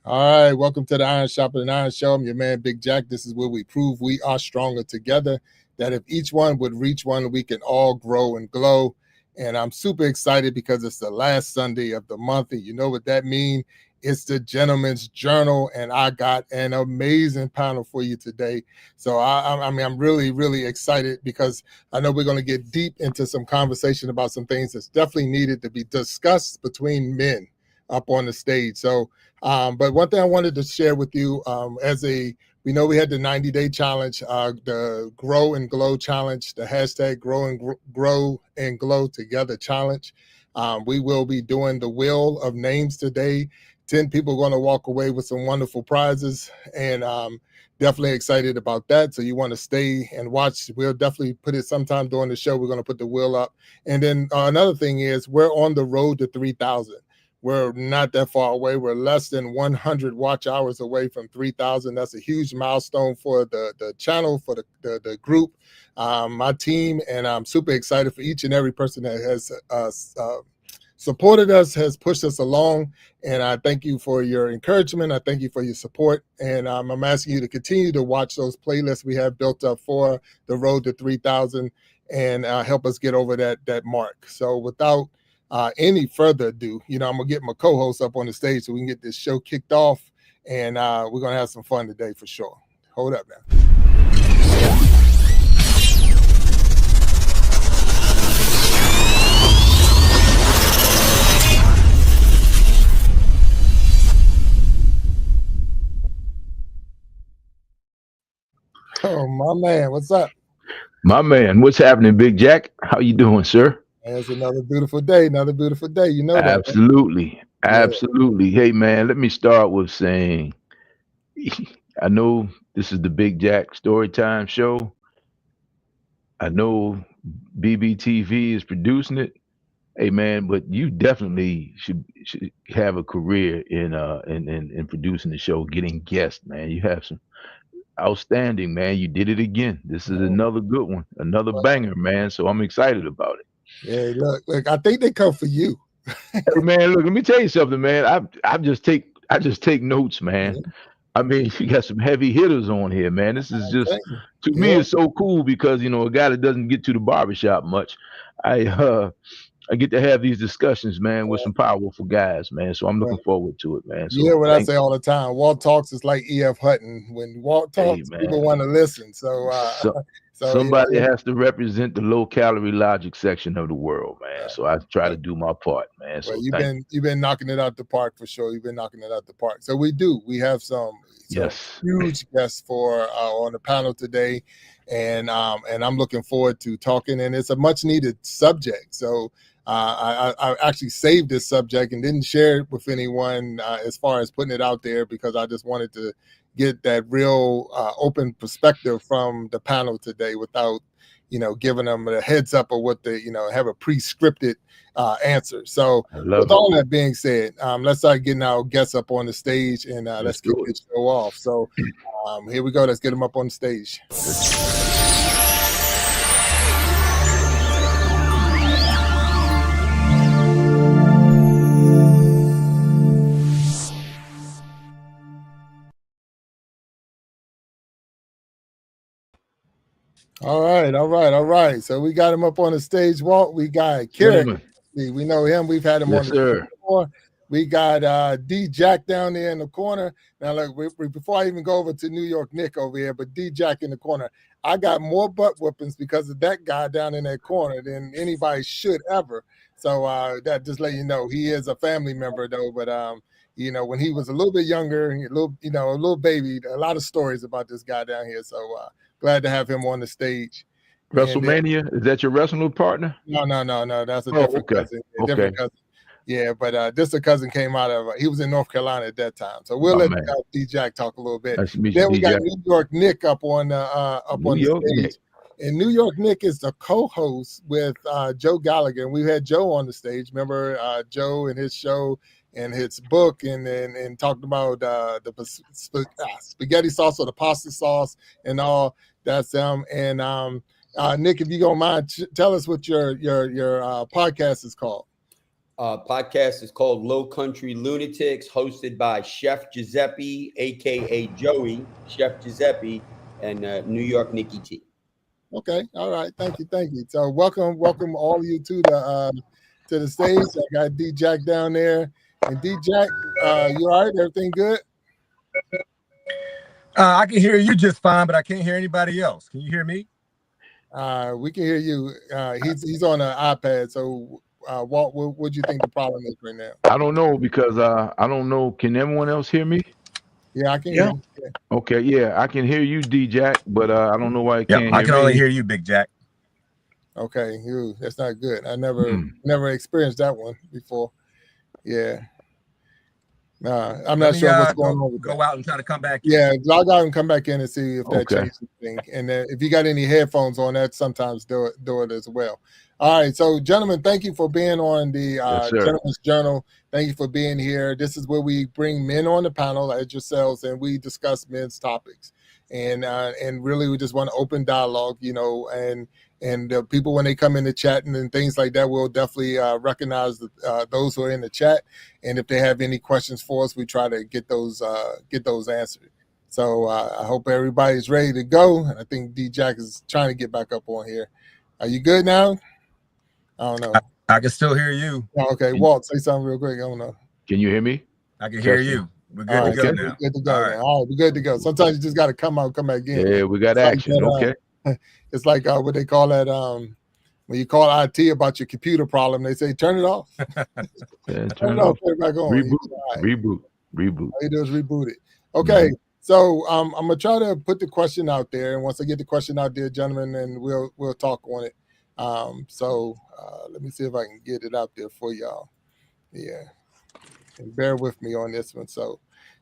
All right, welcome to the Iron Shopper and Iron Show. I'm your man, Big Jack. This is where we prove we are stronger together, that if each one would reach one, we can all grow and glow. And I'm super excited because it's the last Sunday of the month. And you know what that means? It's the Gentleman's Journal. And I got an amazing panel for you today. So I'm really, really excited because I know we're going to get deep into some conversation about some things that's definitely needed to be discussed between men up on the stage. So, but one thing I wanted to share with you, we know we had the 90-day challenge, the Grow and Glow challenge, the hashtag Grow and Glow Together challenge. We will be doing the wheel of names today. 10 people are going to walk away with some wonderful prizes, and definitely excited about that. So you want to stay and watch. We'll definitely put it sometime during the show. We're going to put the wheel up. And then another thing is we're on the road to 3,000. We're not that far away. We're less than 100 watch hours away from 3,000. That's a huge milestone for the channel, for the group, my team, and I'm super excited for each and every person that has supported us, has pushed us along, and I thank you for your encouragement. I thank you for your support, and I'm asking you to continue to watch those playlists we have built up for the road to 3,000 and help us get over that mark. So without any further ado, I'm gonna get my co-host up on the stage so we can get this show kicked off, and we're gonna have some fun today for sure. Hold up now. Oh, my man, what's up? My man, what's happening, Big Jack? How you doing, sir? It's another beautiful day. You know that. Absolutely. Yeah. Absolutely. Hey, man, let me start with saying I know this is the Big Jack StoryTime show. I know BBTV is producing it. Hey, man, but you definitely should have a career in producing the show, getting guests, man. You have some outstanding, man. You did it again. This is another good one, another banger, man. So I'm excited about it. Yeah, look, I think they come for you. Hey, man, look, let me tell you something, man. I just take notes, man. Mhm. I mean, you got some heavy hitters on here, man. This is just, to me, Yeah, it's so cool because a guy that doesn't get to the barbershop much, I I get to have these discussions, man, with some powerful guys, man. So I'm yeah. looking forward to it, man. You hear So what I thank say all the time. Walt talks is like E.F. Hutton. When Walt hey, talks, people man. want to listen. So, So, so somebody has to represent the low calorie logic section of the world, man. So I try uh, to do my part, man. well, So thank you. you've been knocking it out the park for sure. You've been knocking it out the park. So we have some Yes. huge guests for on the panel today, and I'm looking forward to talking. And it's a much needed subject. So I actually saved this subject and didn't share it with anyone as far as putting it out there because I just wanted to get that real open perspective from the panel today without giving them a heads up of what they have a pre-scripted answer. So I with love it. all that being said, let's start getting our guests up on the stage and Let's let's kick do it. this show off. So here we go. Let's get them up on the stage. All right. So we got him up on the stage. Walt, we got Kerrick. Gentlemen. We know him. We've had him on Yes, the show sir. before. We got D Jack down there in the corner. Now, look, before I even go over to New York Nick over here, but D Jack in the corner, I got more butt whoopings because of that guy down in that corner than anybody should ever. So that just let you know he is a family member though. But when he was a little bit younger, a little baby, a lot of stories about this guy down here. So glad to have him on the stage. And WrestleMania, is that your wrestling partner? no. That's a Oh, different okay. cousin. A Okay. different cousin. Yeah, but this a cousin came out of. He was in North Carolina at that time. So we'll Oh, let man. D Jack talk a little bit. Nice to meet you, Then we got DJ. New York Nick up on New the York Nick. stage. And New York Nick is the co-host with Joe Gallagher. And we had Joe on the stage. Remember Joe and his show and his book and talked about the spaghetti sauce or the pasta sauce and all. That's and Nick, if you don't mind, tell us what your podcast is called. Podcast is called Low Country Lunatics, hosted by Chef Giuseppe, aka Joey, Chef Giuseppe, and New York Nikki T. Okay, all right, thank you. So welcome all of you to the stage. I got D Jack down there, and D Jack, you all right? Everything good? I can hear you just fine, but I can't hear anybody else. Can you hear me? We can hear you. He's on an iPad. So, Walt, what do you think the problem is right now? I don't know because I don't know. Can everyone else hear me? Yeah, I can hear you. Yeah. Okay, yeah, I can hear you, D Jack, but I don't know why I can't hear I can me. only hear you, Big Jack. Okay, that's not good. I never experienced that one before. Yeah. I'm not sure what's going on with go that. out and try to come back in. Yeah, log out and come back in and see if that Okay. changes things. And if you got any headphones on, that sometimes do it as well. All right, so gentlemen, thank you for being on the Yes, sir. Gentleman's Journal. Thank you for being here. This is where we bring men on the panel as yourselves, and we discuss men's topics. And really, we just want to open dialogue, and people, when they come in the chat and things like that, we'll definitely recognize those who are in the chat. And if they have any questions for us, we try to get those answered. So I hope everybody's ready to go. And I think D Jack is trying to get back up on here. Are you good now? I don't know. I can still hear you. Oh, okay, Walt, say something real quick. I don't know. Can you hear me? I can hear you. We're good to go now. We're good to go now. All right, we're good to go. Sometimes you just got to come out, come back in. Yeah, we got action. Okay. It's like what they call that. When you call IT about your computer problem, they say turn it off. Yeah, turn it off. Turn it back on. Reboot. All you do is reboot it. Okay. So I'm gonna try to put the question out there, and once I get the question out there, gentlemen, then we'll talk on it. Let me see if I can get it out there for y'all. Yeah, and bear with me on this one. So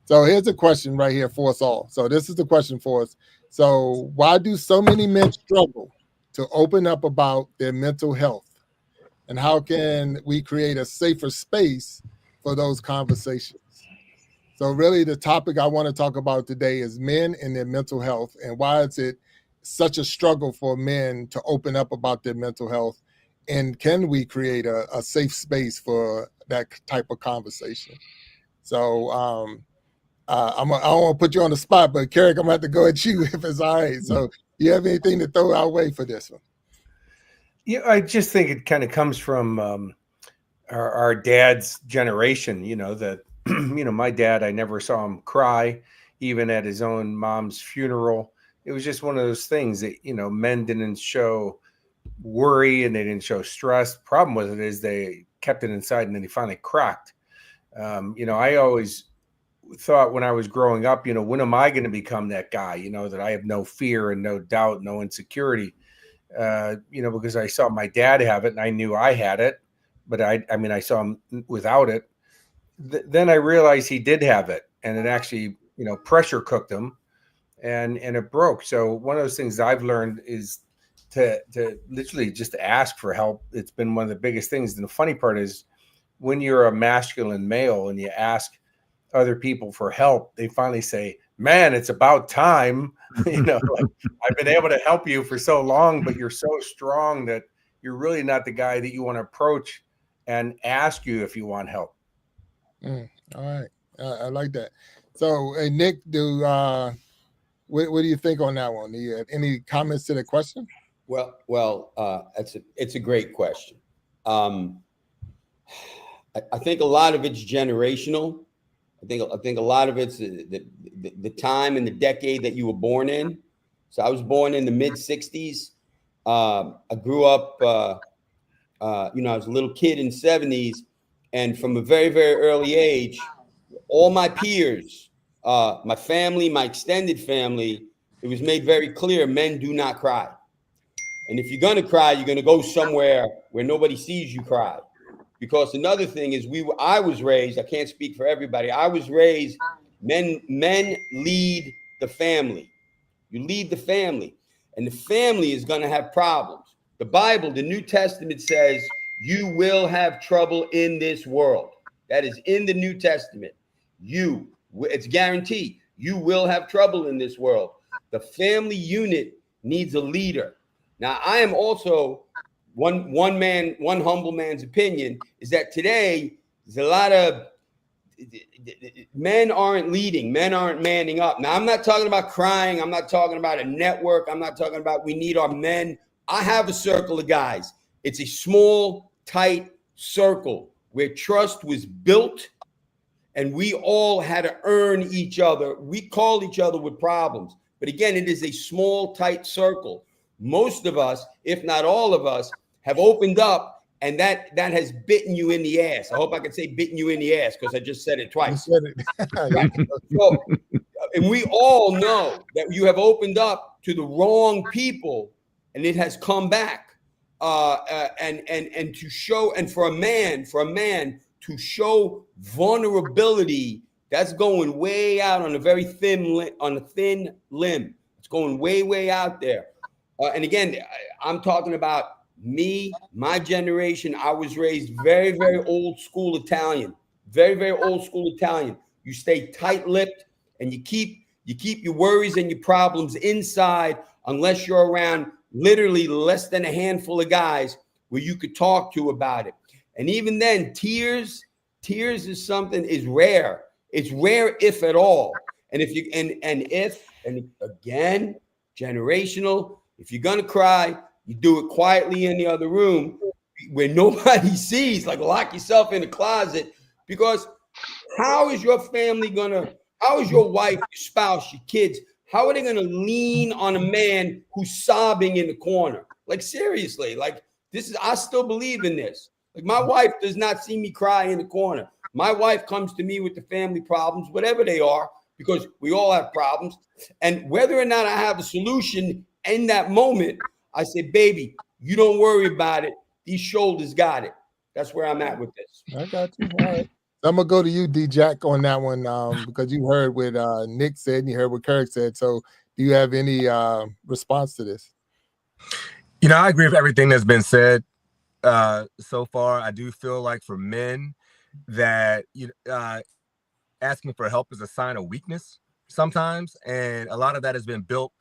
here's a question right here for us all. So this is the question for us. So why do so many men struggle to open up about their mental health, and how can we create a safer space for those conversations? So really the topic I want to talk about today is men and their mental health, and why is it such a struggle for men to open up about their mental health, and can we create a safe space for that type of conversation? So I don't want to put you on the spot, but Carrick, I'm going to have to go at you if it's all right. So you have anything to throw our way for this one? Yeah, I just think it kind of comes from our dad's generation, that, my dad, I never saw him cry, even at his own mom's funeral. It was just one of those things that, men didn't show worry and they didn't show stress. Problem with it is they kept it inside and then he finally cracked. I always thought when I was growing up, when am I going to become that guy, that I have no fear and no doubt, no insecurity, because I saw my dad have it and I knew I had it, but I saw him without it. Then I realized he did have it, and it actually, pressure cooked him and it broke. So one of those things I've learned is to literally just ask for help. It's been one of the biggest things. And the funny part is when you're a masculine male and you ask other people for help, they finally say, man, it's about time. Like, I've been able to help you for so long, but you're so strong that you're really not the guy that you want to approach and ask you if you want help. All right. I like that. So, hey, Nick, what do you think on that one? Do you have any comments to the question? Well, it's a great question. I think a lot of it's generational. I think a lot of it's the time and the decade that you were born in. So I was born in the mid '60s. I grew up, I was a little kid in the '70s, and from a very, very early age, all my peers, my family, my extended family, it was made very clear: men do not cry. And if you're going to cry, you're going to go somewhere where nobody sees you cry. Because another thing is I was raised, I can't speak for everybody. I was raised, men lead the family. You lead the family, and the family is going to have problems. The Bible, the New Testament says, you will have trouble in this world. That is in the New Testament. It's guaranteed. You will have trouble in this world. The family unit needs a leader. Now, I am also one humble man's opinion is that today there's a lot of men aren't leading, men aren't manning up. Now, I'm not talking about crying. I'm not talking about a network. I'm not talking about we need our men. I have a circle of guys. It's a small, tight circle where trust was built and we all had to earn each other. We call each other with problems. But again, it is a small, tight circle. Most of us, if not all of us, have opened up, and that has bitten you in the ass. I hope I can say bitten you in the ass because I just said it twice. You said it. Right. So, and we all know that you have opened up to the wrong people, and it has come back. And to show, and for a man to show vulnerability, that's going way out on a very thin limb. It's going way out there. And again, I'm talking about me, my generation. I was raised very, very old school Italian, very old school Italian. You stay tight-lipped and you keep your worries and your problems inside unless you're around literally less than a handful of guys where you could talk to about it. And even then, tears is something is rare. It's rare, if at all. And if you and again, generational, if you're gonna cry, you do it quietly in the other room where nobody sees, like lock yourself in the closet, because how is your family how is your wife, your spouse, your kids, how are they gonna lean on a man who's sobbing in the corner? Like seriously, like I still believe in this. Like my wife does not see me cry in the corner. My wife comes to me with the family problems, whatever they are, because we all have problems. And whether or not I have a solution in that moment, I say, baby, you don't worry about it. These shoulders got it. That's where I'm at with this. I got you. All right. So I'm gonna go to you, D Jack, on that one, because you heard what Nick said and you heard what Kirk said. So do you have any response to this? You know, I agree with everything that's been said so far. I do feel like for men that asking for help is a sign of weakness sometimes, and a lot of that has been built,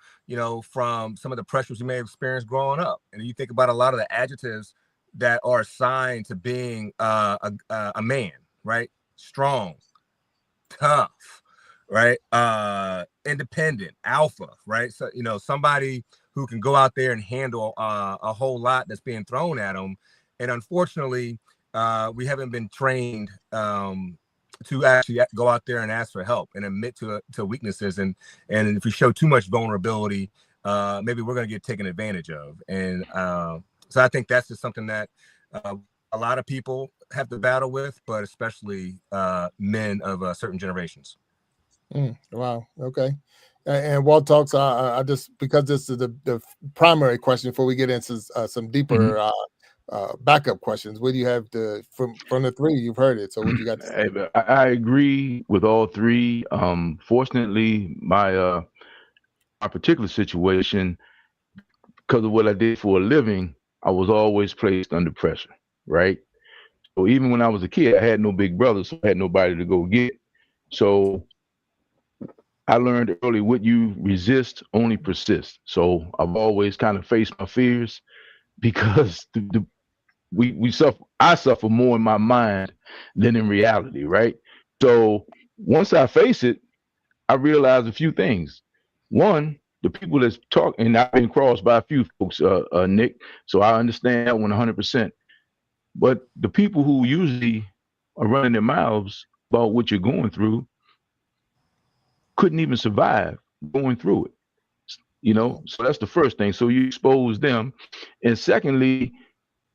from some of the pressures you may have experienced growing up. And you think about a lot of the adjectives that are assigned to being a man, right? Strong, tough, right? Independent, alpha, right? So, somebody who can go out there and handle a whole lot that's being thrown at them. And unfortunately, we haven't been trained to actually go out there and ask for help and admit to weaknesses. And if we show too much vulnerability, maybe we're going to get taken advantage of. And so I think that's just something that a lot of people have to battle with, but especially men of certain generations. Wow. Okay. And Walt Talks, I just, because this is the primary question before we get into some deeper backup questions. What do you have from the three? You've heard it. So what you got to say? I agree with all three. Fortunately, my particular situation, because of what I did for a living, I was always placed under pressure, right? So even when I was a kid, I had no big brother, so I had nobody to go get. So I learned early, what you resist only persists. So I've always kind of faced my fears, because I suffer more in my mind than in reality, right? So once I face it, I realize a few things. One, the people that's talking, and I've been crossed by a few folks, Nick, so I understand that 100%. But the people who usually are running their mouths about what you're going through couldn't even survive going through it, so that's the first thing. So you expose them. And secondly,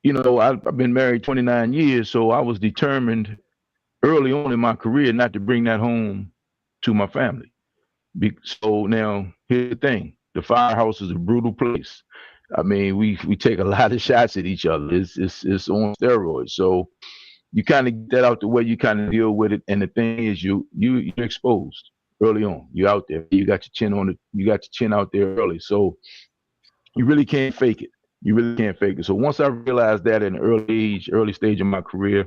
I've been married 29 years, so I was determined early on in my career not to bring that home to my family. So now here's the thing: the firehouse is a brutal place. I mean, we take a lot of shots at each other. It's on steroids. So you kind of get that out the way. You kind of deal with it. And the thing is, you're exposed early on. You're out there. You got your chin out there early. So you really can't fake it. You really can't fake it. So once I realized that in the early stage of my career,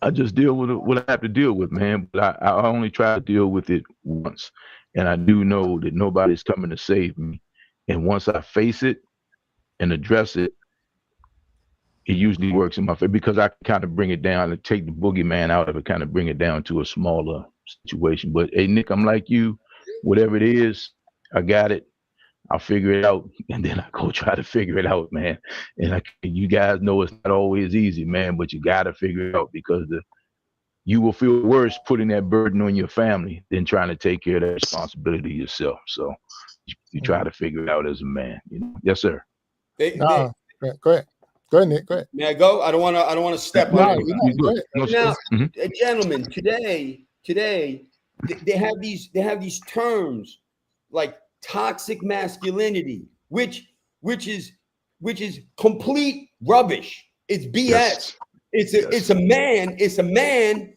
I just deal with what I have to deal with, man. But I only try to deal with it once. And I do know that nobody's coming to save me. And once I face it and address it, it usually works in my favor because I can kind of bring it down and take the boogeyman out of it, kind of bring it down to a smaller situation. But hey, Nick, I'm like you. Whatever it is, I got it. I'll figure it out, and then I go try to figure it out, man. And you guys know it's not always easy, man, but you got to figure it out because you will feel worse putting that burden on your family than trying to take care of that responsibility yourself. So you try to figure it out as a man, you know. Yes, sir. Go ahead. Go ahead, Nick. Go ahead. May I go? I don't want to step on it. Go ahead. Now, gentlemen, today they have these terms like toxic masculinity, which is complete rubbish. It's BS. It's a man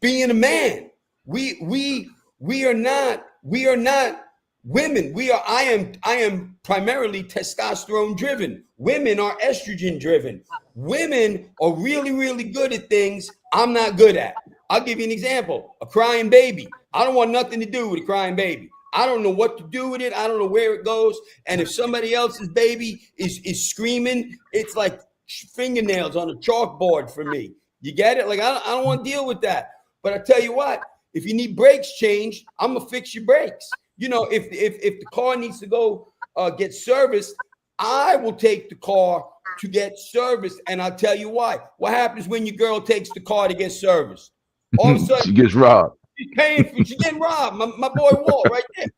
being a man. We are not women. I am primarily testosterone driven. Women are estrogen driven. Women are really, really good at things I'm not good at. I'll give you an example. A crying baby. I don't want nothing to do with a crying baby. I don't know what to do with it. I don't know where it goes. And if somebody else's baby is screaming, it's like fingernails on a chalkboard for me. You get it? Like, I don't want to deal with that. But I tell you what, if you need brakes changed, I'm going to fix your brakes. You know, if the car needs to go get serviced, I will take the car to get serviced. And I'll tell you why. What happens when your girl takes the car to get serviced? All of a sudden, she gets robbed. She's getting robbed. My boy Walt right there.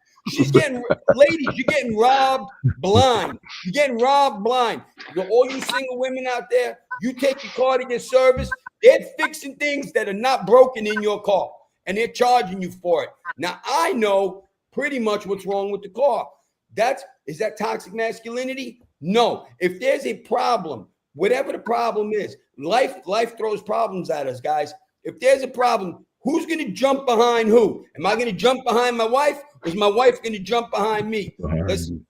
Ladies, you're getting robbed blind. You're getting robbed blind. All you single women out there, you take your car to get serviced. They're fixing things that are not broken in your car, and they're charging you for it. Now, I know pretty much what's wrong with the car. Is that toxic masculinity? No. If there's a problem, whatever the problem is, life throws problems at us, guys. If there's a problem, who's going to jump behind who? Am I going to jump behind my wife, or is my wife going to jump behind me?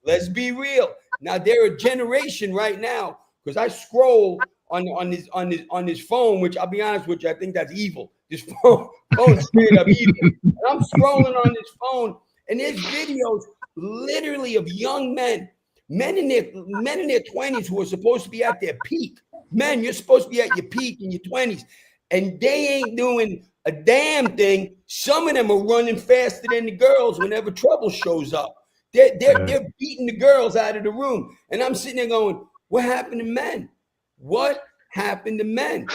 Let's be real. Now, there are a generation right now, because I scroll on his phone, which I'll be honest with you, I think that's evil. This phone straight up evil. And I'm scrolling on this phone, and there's videos literally of young men in their 20s who are supposed to be at their peak. Men, you're supposed to be at your peak in your 20s, and they ain't doing a damn thing. Some of them are running faster than the girls whenever trouble shows up. They're beating the girls out of the room. And I'm sitting there going, what happened to men? What happened to men?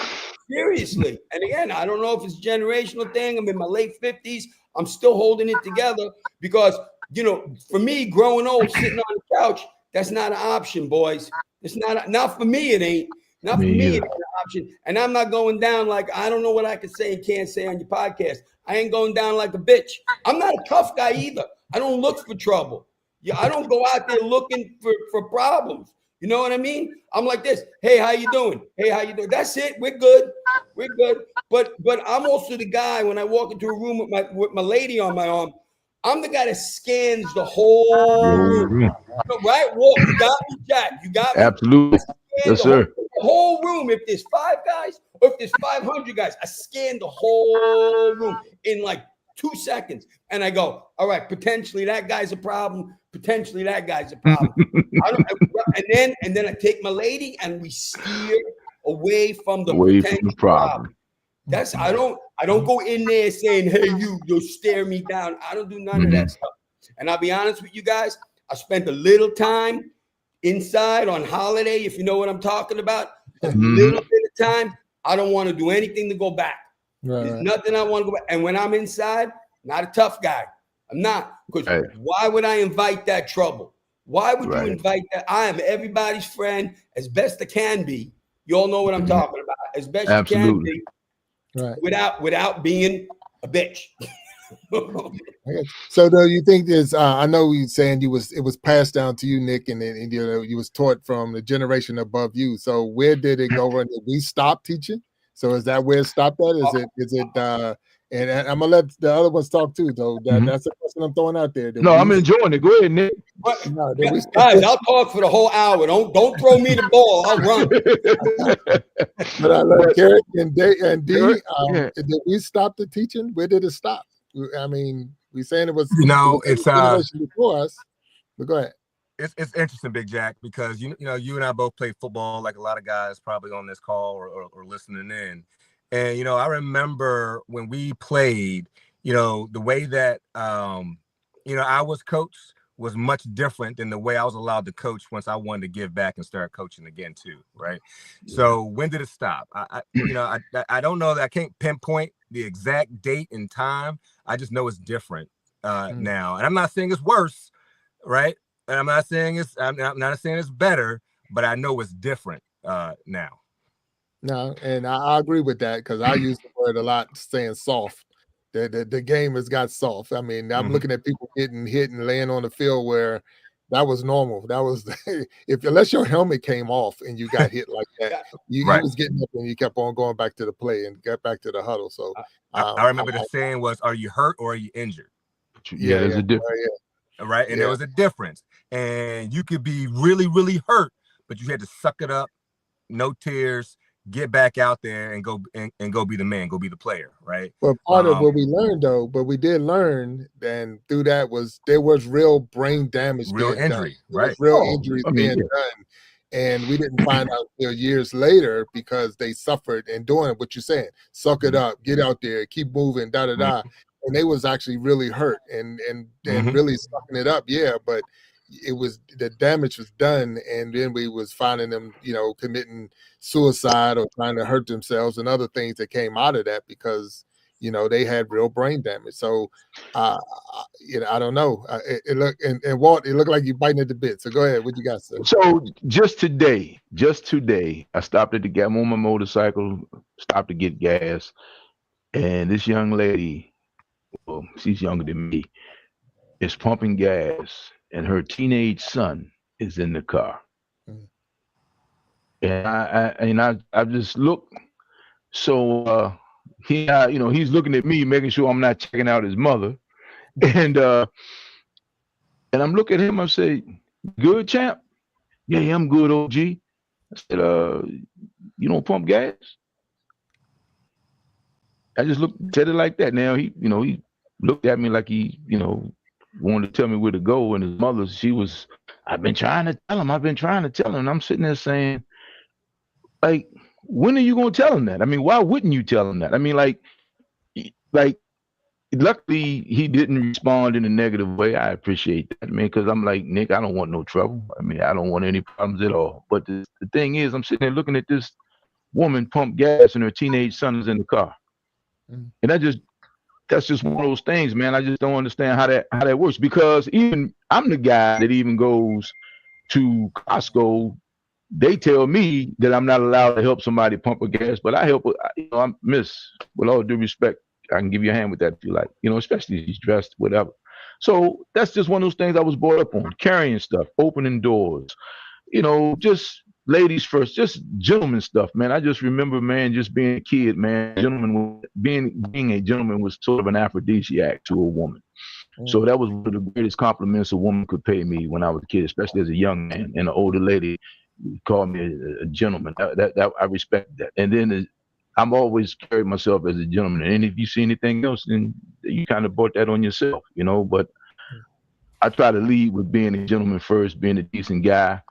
Seriously. And again, I don't know if it's a generational thing. I'm in my late 50s. I'm still holding it together because, you know, for me, growing old, sitting on the couch, that's not an option, boys. It's not for me. It ain't. Not for me, it's an option. And I'm not going down like, I don't know what I can say and can't say on your podcast. I ain't going down like a bitch. I'm not a tough guy either. I don't look for trouble. Yeah, I don't go out there looking for problems. You know what I mean? I'm like this. Hey, how you doing? Hey, how you doing? That's it. We're good. We're good. But I'm also the guy when I walk into a room with my lady on my arm. I'm the guy that scans the whole room. Right? Walt, you got me, Jack. You got me. Absolutely. Yes, sir. The whole room. If there's 5 guys or if there's 500 guys, I scan the whole room in like 2 seconds. And I go, all right, potentially that guy's a problem. Potentially that guy's a problem. And then I take my lady and we steer away from the problem. That's I don't go in there saying, hey, you'll stare me down. I don't do none of that stuff. And I'll be honest with you guys, I spent a little time inside on holiday, if you know what I'm talking about. A little bit of time. I don't want to do anything to go back. There's nothing I want to go back. And when I'm inside, not a tough guy. I'm not. Because why would I invite that trouble? Why would you invite that? I am everybody's friend as best I can be. You all know what I'm talking about. As best you can be. Without being a bitch. So do you think there's I know you saying it was passed down to you, Nick, and you know you was taught from the generation above you. So where did it go? And did we stop teaching? So is that where it stopped at? Is it and I'm gonna let the other ones talk too, though. That's a question I'm throwing out there. I'm enjoying it. Go ahead, Nick. Guys, I'll talk for the whole hour. Don't throw me the ball. I'll run. But I love Garrett and D. Did we stop the teaching? Where did it stop? I mean, we saying it was it's before us. But go ahead. it's interesting, Big Jack, because you know you and I both played football, like a lot of guys probably on this call or listening in. And I remember when we played, the way that I was coached was much different than the way I was allowed to coach once I wanted to give back and start coaching again too, right? Yeah. So when did it stop? I don't know that I can't pinpoint the exact date and time. I just know it's different now, and I'm not saying it's worse, right? And I'm not saying it's better, but I know it's different now. No, and I agree with that because I use the word a lot, saying soft. The game has got soft. I mean, I'm looking at people getting hit and laying on the field where that was normal. That was unless your helmet came off and you got hit like that, you was getting up and you kept on going back to the play and got back to the huddle. So I remember the saying was, "Are you hurt or are you injured?" Yeah, there's a difference. Right, and there was a difference, and you could be really, really hurt, but you had to suck it up, no tears, get back out there and go be the man, go be the player, right? But part of what we learned though, but we did learn, and through that there was real brain damage, real injury, right? Real injuries being done, and we didn't find out until years later because they suffered in doing what you're saying, suck it up, get out there, keep moving, da da da. And they was actually really hurt and really sucking it up, but it was the damage was done, and then we was finding them, committing suicide or trying to hurt themselves and other things that came out of that because they had real brain damage. So I don't know. It looked and Walt, it looked like you biting at the bit. So go ahead. What you got, sir? So just today, I stopped at the gas. I'm on my motorcycle, stopped to get gas, and this young lady, well, she's younger than me, is pumping gas, and her teenage son is in the car. And I just look. So he's looking at me, making sure I'm not checking out his mother, and I'm looking at him. I say, "Good, champ." Yeah, I'm good, OG. I said, "You don't pump gas?" I just said it like that. Now he looked at me like he, wanted to tell me where to go. And his mother, I've been trying to tell him. And I'm sitting there saying, like, when are you going to tell him that? I mean, why wouldn't you tell him that? I mean, like, luckily he didn't respond in a negative way. I appreciate that, man, because I'm like, Nick, I don't want no trouble. I mean, I don't want any problems at all. But the thing is, I'm sitting there looking at this woman pump gas and her teenage son is in the car. And that's just one of those things, man. I just don't understand how that works, because even I'm the guy that even goes to Costco. They tell me that I'm not allowed to help somebody pump a gas, but I help. I'm with all due respect, I can give you a hand with that if you like, especially if he's dressed, whatever. So that's just one of those things I was brought up on, carrying stuff, opening doors, just ladies first, just gentleman stuff, man. I just remember, man, just being a kid, man, being a gentleman was sort of an aphrodisiac to a woman. So that was one of the greatest compliments a woman could pay me when I was a kid, especially as a young man. And an older lady called me a gentleman. That I respect that. And then I'm always carried myself as a gentleman. And if you see anything else, then you kind of brought that on yourself, But I try to lead with being a gentleman first, being a decent guy,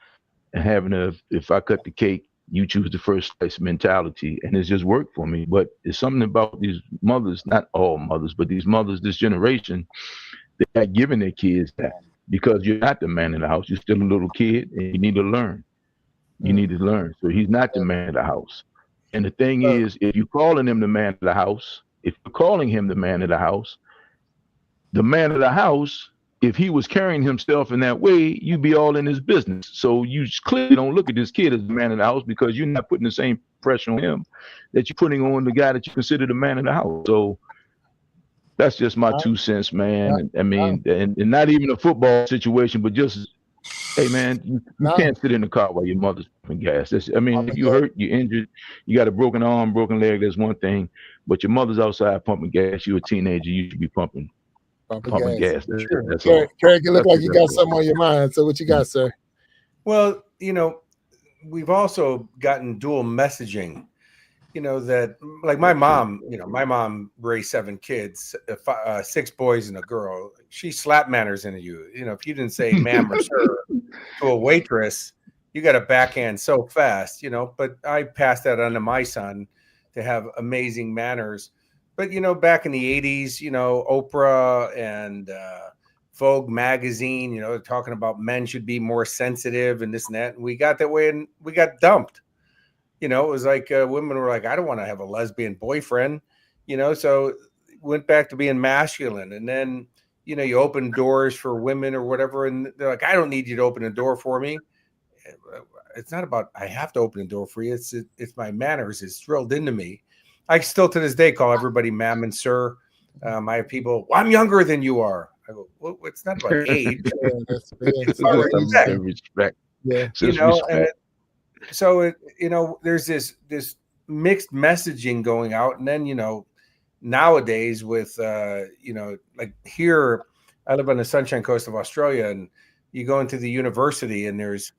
and having if I cut the cake, you choose the first slice mentality. And it's just worked for me. But it's something about these mothers, not all mothers, but these mothers, this generation, they're not giving their kids that, because you're not the man in the house. You're still a little kid, and you need to learn. You need to learn. So he's not the man of the house. And the thing is, if you're calling him the man of the house, the man of the house, if he was carrying himself in that way, you'd be all in his business. So you clearly don't look at this kid as the man of the house, because you're not putting the same pressure on him that you're putting on the guy that you consider the man of the house. So that's just my 2 cents, man. I mean, and not even a football situation, but just, hey, man, you can't sit in the car while your mother's pumping gas. If you're hurt, you're injured, you got a broken arm, broken leg, that's one thing. But your mother's outside pumping gas. You're a teenager, you should be pumping gas. That's all. Craig, you look like you got something on your mind. So what you got, sir? Well, we've also gotten dual messaging. That, like, my mom raised 7 kids, 6 boys and a girl. She slap manners into you. If you didn't say ma'am or sir, to a waitress, you got a backhand so fast, you know. But I passed that on to my son to have amazing manners. But, you know, back in the 80s, you know, Oprah and Vogue magazine, you know, talking about men should be more sensitive and this and that. And we got that way and we got dumped. You know, it was like women were like, I don't want to have a lesbian boyfriend, you know, so went back to being masculine. And then, you know, you open doors for women or whatever. And they're like, I don't need you to open a door for me. It's not about I have to open a door for you. It's my manners. It's drilled into me. I still to this day call everybody ma'am and sir. I have people, well, I'm younger than you are. I go, well, it's not about age. It's about respect. Yeah. You know, and you know, there's this mixed messaging going out, and then, you know, nowadays with you know, like here, I live on the Sunshine Coast of Australia, and you go into the university, and there's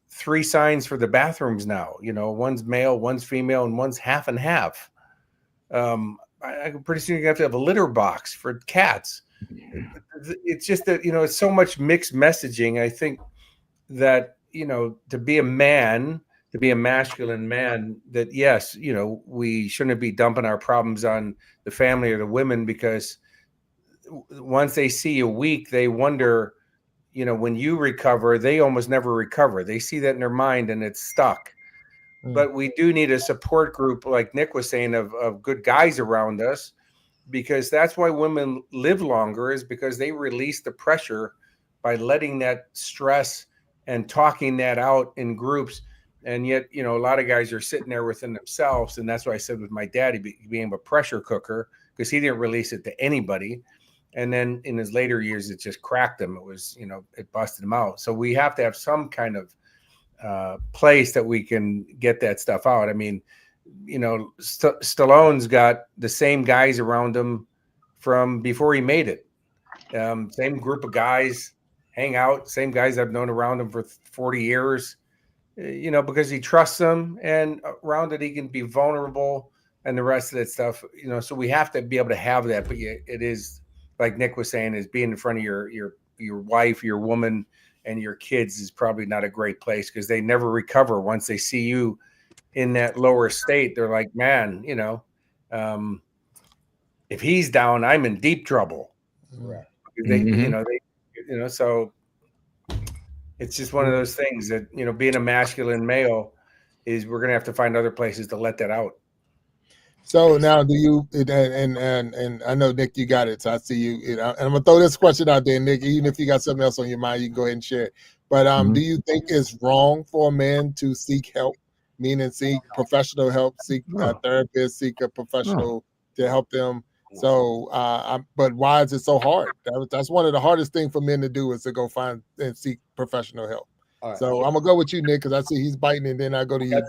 3 signs for the bathrooms now. You know, one's male, one's female, and one's half and half. Pretty soon you have to have a litter box for cats. It's just that, you know, it's so much mixed messaging. I think that, you know, to be a man, to be a masculine man, that yes, you know, we shouldn't be dumping our problems on the family or the women, because once they see you weak, they wonder, you know, when you recover, they almost never recover. They see that in their mind and it's stuck. But we do need a support group, like Nick was saying, of good guys around us, because that's why women live longer, is because they release the pressure by letting that stress and talking that out in groups. And yet, you know, a lot of guys are sitting there within themselves. And that's why I said with my daddy being a pressure cooker, because he didn't release it to anybody. And then in his later years, it just cracked him. It was, you know, it busted him out. So we have to have some kind of place that we can get that stuff out. I mean, you know, Stallone's got the same guys around him from before he made it. Same group of guys hang out, same guys I've known around him for 40 years, you know, because he trusts them, and around it he can be vulnerable and the rest of that stuff, you know. So we have to be able to have that. But it is, like Nick was saying, is being in front of your wife, your woman, and your kids is probably not a great place, because they never recover once they see you in that lower state. They're like, man, you know, if he's down, I'm in deep trouble. Right. You know, so it's just one of those things that, you know, being a masculine male is, we're going to have to find other places to let that out. So now, do you, and I know, Nick, you got it. So I see you, and I'm gonna throw this question out there, Nick. Even if you got something else on your mind, you can go ahead and share it. But do you think it's wrong for a man to seek help, meaning seek professional help, seek a therapist, seek a professional to help them? So, but why is it so hard? That's one of the hardest things for men to do, is to go find and seek professional help. Right. So I'm gonna go with you, Nick, because I see he's biting, and then I go to you.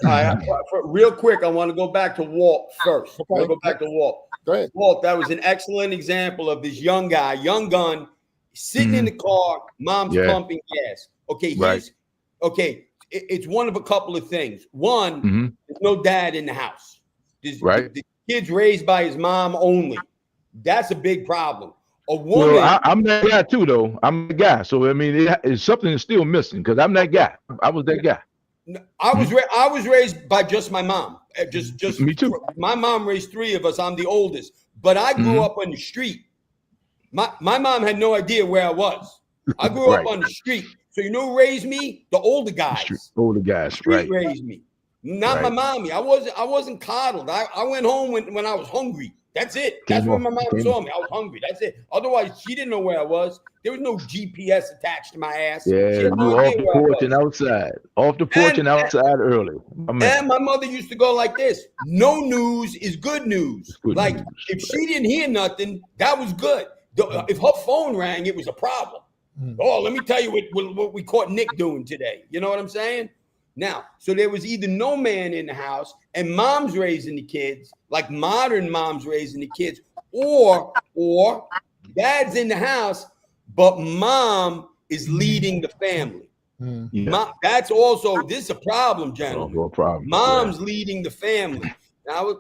Real quick, I want to go back to Walt first. Okay. I want to go back to Walt. Go ahead. Walt, that was an excellent example of this young guy, young gun, sitting in the car, mom's pumping gas. Okay, it's one of a couple of things. One, there's no dad in the house. The kid's raised by his mom only. That's a big problem. A woman. Well, I'm that guy too, though. I'm the guy. So I mean, it's something that's still missing, because I'm that guy. I was that guy. I was raised by just my mom. Just me too. My mom raised 3 of us. I'm the oldest, but I grew up on the street. My mom had no idea where I was. I grew up on the street. So you know who raised me? The older guys. Street raised me. Not my mommy. I wasn't coddled. I went home when I was hungry. That's it. That's when my mom saw me. I was hungry. That's it. Otherwise, she didn't know where I was. There was no GPS attached to my ass. Yeah, you were off the porch and outside. Off the porch and outside early. And my mother used to go like this: no news is good news. Like, if she didn't hear nothing, that was good. If her phone rang, it was a problem. Oh, let me tell you what we caught Nick doing today. You know what I'm saying? Now, so there was either no man in the house and mom's raising the kids, like modern moms raising the kids, or dad's in the house, but mom is leading the family. That's also, this is a problem, gentlemen. Mom's leading the family. Now,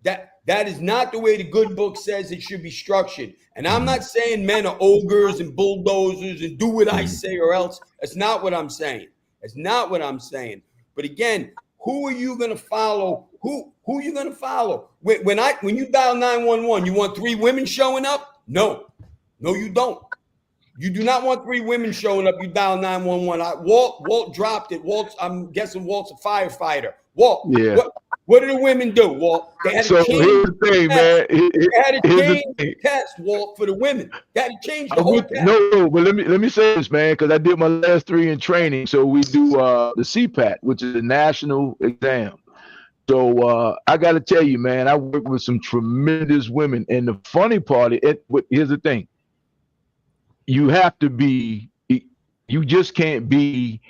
That is not the way the good book says it should be structured. And I'm not saying men are ogres and bulldozers and do what I say or else. That's not what I'm saying. That's not what I'm saying. But again, who are you going to follow? Who are you going to follow? When you dial 911, you want 3 women showing up? No, you don't. You do not want 3 women showing up. You dial 911. Walt dropped it. I'm guessing Walt's a firefighter. Walt, Yeah. what did the women do, Walt? They had to So change here's the thing, man. They had to Here's change the the test, Walt, for the women. They had to change the I'm whole with, test. no, but let me say this, man, because I did my last 3 in training. So we do the CPAT, which is a national exam. So I got to tell you, man, I work with some tremendous women, and the funny part, here's the thing: you have to be, you just can't be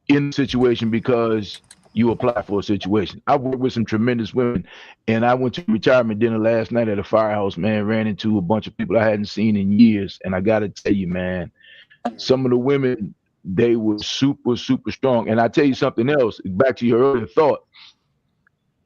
in the situation because you apply for a situation. I work with some tremendous women, and I went to retirement dinner last night at a firehouse, man, ran into a bunch of people I hadn't seen in years. And I got to tell you, man, some of the women, they were super, super strong. And I tell you something else, back to your earlier thought,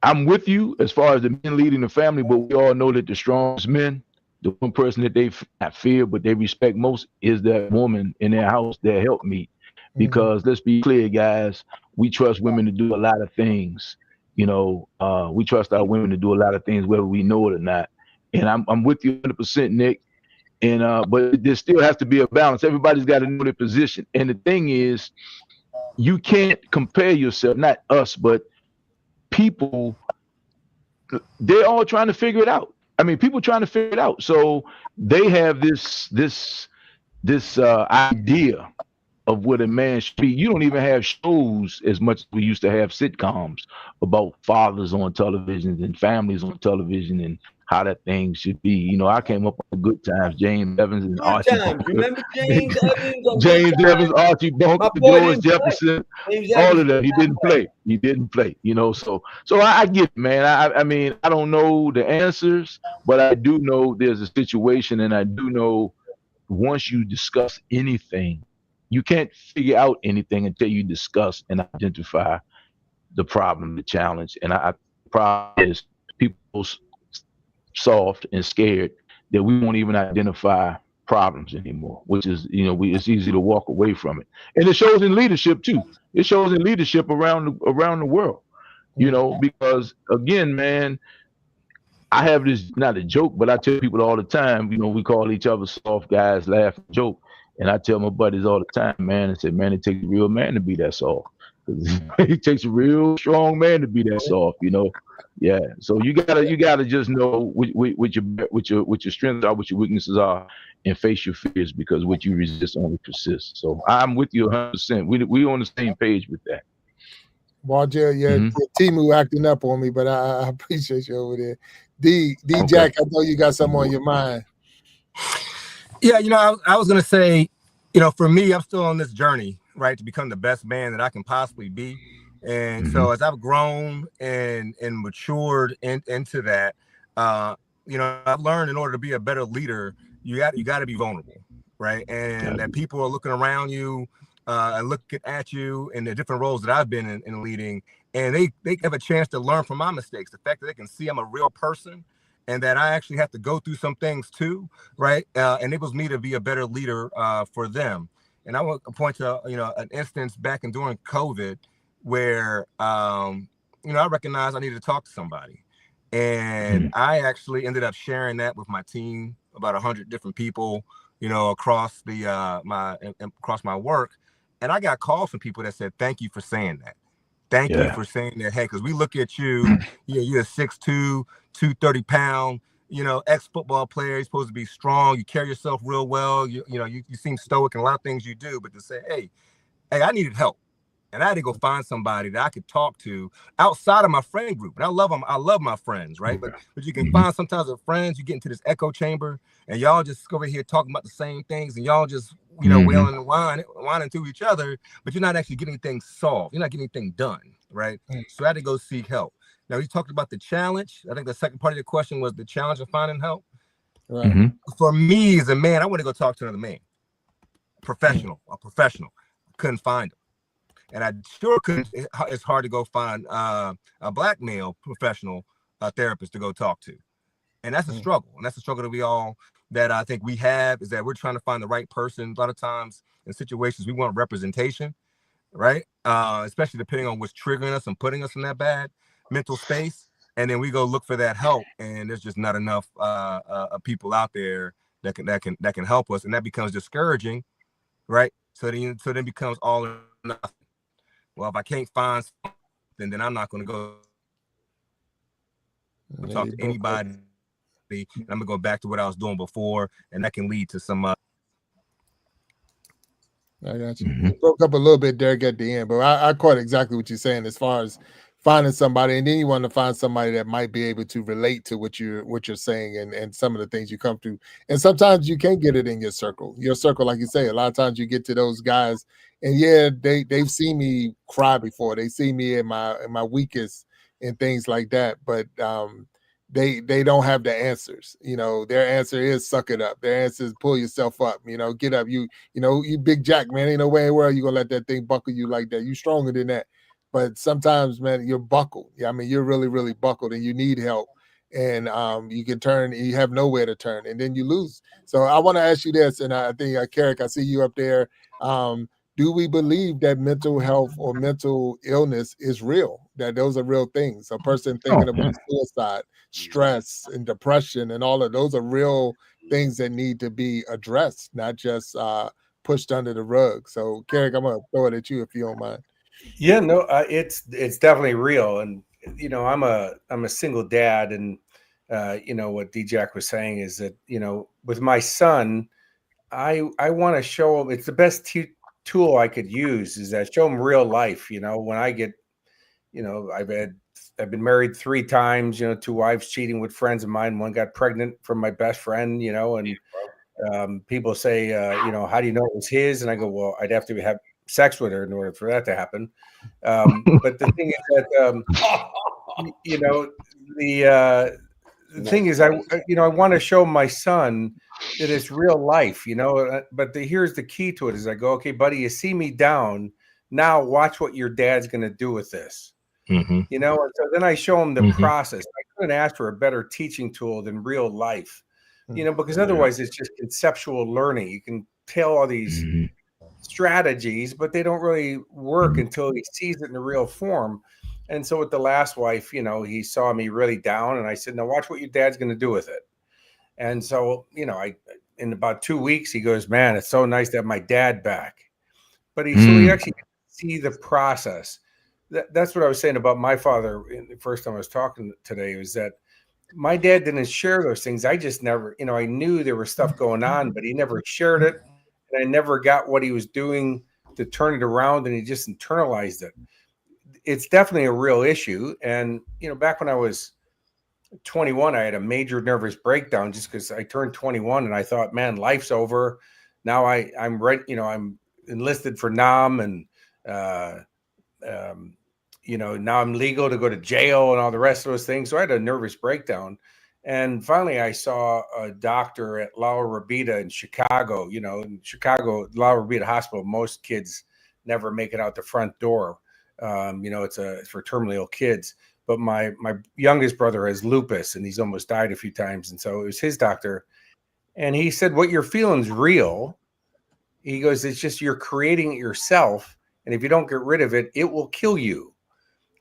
I'm with you as far as the men leading the family, but we all know that the strongest men, the one person that they not fear, but they respect most is that woman in their house, their helpmeet. Because let's be clear, guys, we trust women to do a lot of things. You know, we trust our women to do a lot of things, whether we know it or not. And I'm with you 100%, Nick. And but there still has to be a balance. Everybody's got to know their position. And the thing is, you can't compare yourself, not us, but people. They're all trying to figure it out. I mean, people trying to figure it out. So they have this idea of what a man should be. You don't even have shows as much as we used to have sitcoms about fathers on television and families on television and how that thing should be. You know, I came up on Good Times, James Evans and Good Archie times. Bunker. Remember James Evans on James Good Evans, Times? Archie Bunker, My boy George didn't play. Jefferson, James all Evans of them. He did not didn't play. He didn't play. You know, so I get it, man. I mean, I don't know the answers, but I do know there's a situation, and I do know once you discuss anything, you can't figure out anything until you discuss and identify the problem, the challenge. And the problem is people soft and scared that we won't even identify problems anymore, which is, you know, it's easy to walk away from it. And it shows in leadership too. It shows in leadership around the world, you know, because again, man, I have this, not a joke, but I tell people all the time, you know, we call each other soft guys, laugh, and joke. And I tell my buddies all the time, man, I say, man, it takes a real man to be that soft. It takes a real strong man to be that soft, you know. Yeah. So you gotta just know what your strengths are, what your weaknesses are, and face your fears, because what you resist only persists. So I'm with you 100%. We on the same page with that. Well, your Timu acting up on me, but I appreciate you over there. D Okay. Jack, I know you got something on your mind. Yeah, you know, I was gonna say, you know, for me, I'm still on this journey, right, to become the best man that I can possibly be. And so as I've grown and matured into that, you know, I've learned in order to be a better leader, you got to be vulnerable, right? And that people are looking around you and looking at you in the different roles that I've been in leading, and they have a chance to learn from my mistakes. The fact that they can see I'm a real person and that I actually have to go through some things too, right? Enables me to be a better leader for them. And I want to point to, you know, an instance back in during COVID where, you know, I recognized I needed to talk to somebody. And I actually ended up sharing that with my team, about 100 different people, you know, across the across my work. And I got calls from people that said, thank you for saying that. Thank you for saying that. Hey, because we look at you, you're a 6'2", 230 pound, you know, ex-football player. You're supposed to be strong. You carry yourself real well. You know, you seem stoic in a lot of things you do. But to say, hey, I needed help. And I had to go find somebody that I could talk to outside of my friend group. And I love them. I love my friends, right? But you can find sometimes with friends, you get into this echo chamber and y'all just over here talking about the same things and y'all just, you know, wailing and whining to each other, but you're not actually getting things solved. You're not getting anything done, right? So I had to go seek help. Now, you talked about the challenge. I think the second part of the question was the challenge of finding help. Right. For me as a man, I want to go talk to another man, a professional. Couldn't find him. And I sure couldn't. It's hard to go find a black male professional therapist to go talk to. And that's a struggle. And that's a struggle that I think we have, is that we're trying to find the right person. A lot of times in situations, we want representation, right? Especially depending on what's triggering us and putting us in that bad mental space. And then we go look for that help. And there's just not enough people out there that can help us. And that becomes discouraging, right? So then becomes all or nothing. Well, if I can't find something, then I'm not going to go talk to anybody. And I'm gonna go back to what I was doing before, and that can lead to some. I got you. Broke up a little bit, Derek, at the end, but I caught exactly what you're saying as far as finding somebody, and then you want to find somebody that might be able to relate to what you're saying and some of the things you come through. And sometimes you can't get it in your circle. Your circle, like you say, a lot of times you get to those guys, and yeah, they've seen me cry before. They see me in my weakest and things like that, but they don't have the answers. Their answer is suck it up. Their answer is pull yourself up. Get up. You big Jack, man. Ain't no way in the world you gonna let that thing buckle you like that. You stronger than that. But sometimes, man, you're buckled. Yeah, I mean, you're really, really buckled, and you need help. And you can turn, and you have nowhere to turn, and then you lose. So I want to ask you this, and I think, Carrick, I see you up there. Do we believe that mental health or mental illness is real? That those are real things? A person thinking about suicide, stress, and depression, and all of those are real things that need to be addressed, not just pushed under the rug. So, Carrick, I'm gonna throw it at you if you don't mind. Yeah, no, it's definitely real, and I'm a single dad, and what D-Jack was saying is that with my son, I want to show him it's the best tool I could use is that show him real life. When I get, I've been married 3 times. 2 wives cheating with friends of mine. One got pregnant from my best friend. And people say, how do you know it was his? And I go, well, I'd have to have sex with her in order for that to happen. But the thing is that, the thing is, I want to show my son that it's real life, but here's the key to it is I go, okay, buddy, you see me down. Now watch what your dad's going to do with this. And so then I show him the process. I couldn't ask for a better teaching tool than real life, because otherwise it's just conceptual learning. You can tell all these strategies, but they don't really work until he sees it in the real form. And so with the last wife, he saw me really down, and I said, now watch what your dad's going to do with it. And so, in about 2 weeks, he goes, man, it's so nice to have my dad back. But so he actually see the process. That's what I was saying about my father the first time I was talking today, was that my dad didn't share those things. I just never, I knew there was stuff going on, but he never shared it. And I never got what he was doing to turn it around, and he just internalized it. It's definitely a real issue. And, back when I was 21, I had a major nervous breakdown just because I turned 21 and I thought, man, life's over. Now I'm right. I'm enlisted for NAM, and, now I'm legal to go to jail and all the rest of those things. So I had a nervous breakdown. And finally, I saw a doctor at La Rabida in Chicago. In Chicago, La Rabida Hospital, most kids never make it out the front door. It's for terminally ill kids. But my youngest brother has lupus, and he's almost died a few times. And so it was his doctor. And he said, what you're feeling is real. He goes, it's just you're creating it yourself. And if you don't get rid of it, it will kill you.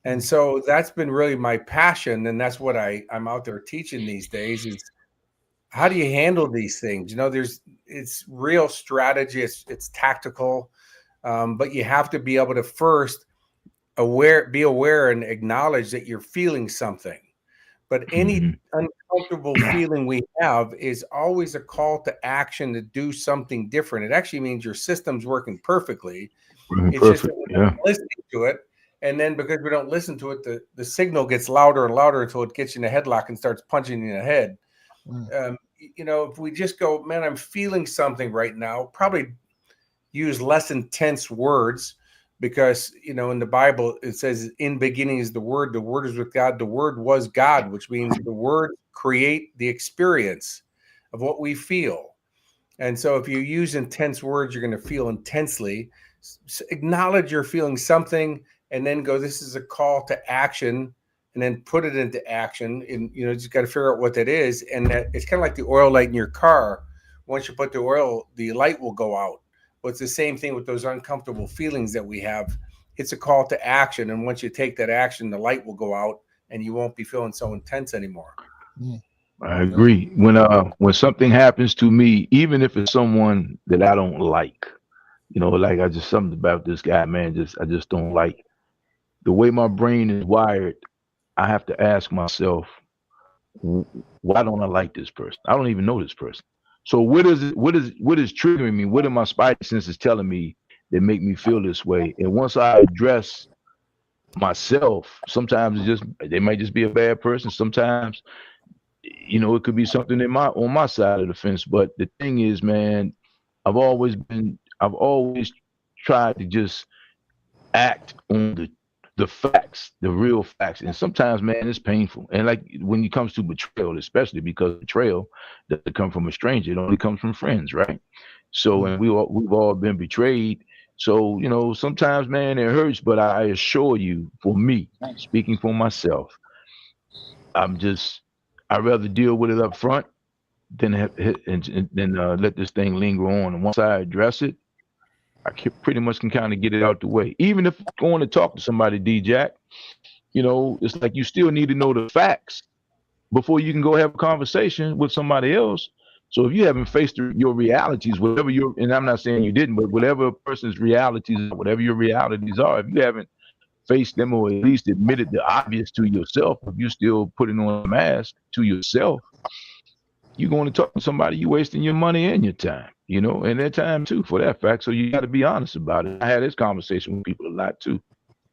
And so that's been really my passion. And that's what I'm out there teaching these days is how do you handle these things? It's real strategy. It's tactical. But you have to be able to first be aware and acknowledge that you're feeling something. But any uncomfortable feeling we have is always a call to action to do something different. It actually means your system's working perfectly. It's just that we're not listening to it. And then because we don't listen to it, the signal gets louder and louder until it gets you in a headlock and starts punching you in the head. If we just go, man, I'm feeling something right now, probably use less intense words, because, in the Bible, it says in beginning is the word is with God. The word was God, which means the word create the experience of what we feel. And so if you use intense words, you're going to feel intensely. Acknowledge you're feeling something, and then go, this is a call to action and then put it into action. And, you know, just got to figure out what that is. And that it's kind of like the oil light in your car. Once you put the oil, the light will go out. But it's the same thing with those uncomfortable feelings that we have. It's a call to action. And once you take that action, the light will go out and you won't be feeling so intense anymore. I agree. When something happens to me, even if it's someone that I don't like, you know, like something about this guy, man, I just don't like the way my brain is wired. I have to ask myself, why don't I like this person? I don't even know this person. So what is triggering me? What are my spidey senses telling me that make me feel this way? And once I address myself, sometimes they might just be a bad person. Sometimes, you know, it could be something on my side of the fence. But the thing is, man, I've always tried to just act on the facts, the real facts. And sometimes, man, it's painful. And like when it comes to betrayal, especially because betrayal doesn't come from a stranger, it only comes from friends, right? So, and we've all been betrayed. So, you know, sometimes, man, it hurts. But I assure you, for me, speaking for myself, I'd rather deal with it up front than let this thing linger on. And once I address it, I pretty much can kind of get it out the way. Even if going to talk to somebody, D-Jack, you know, it's like you still need to know the facts before you can go have a conversation with somebody else. So if you haven't faced your realities, whatever and I'm not saying you didn't, but whatever a person's realities, whatever your realities are, if you haven't faced them or at least admitted the obvious to yourself, if you're still putting on a mask to yourself, you're going to talk to somebody, you're wasting your money and your time, you know, and their time too, for that fact. So you got to be honest about it. I had this conversation with people a lot too.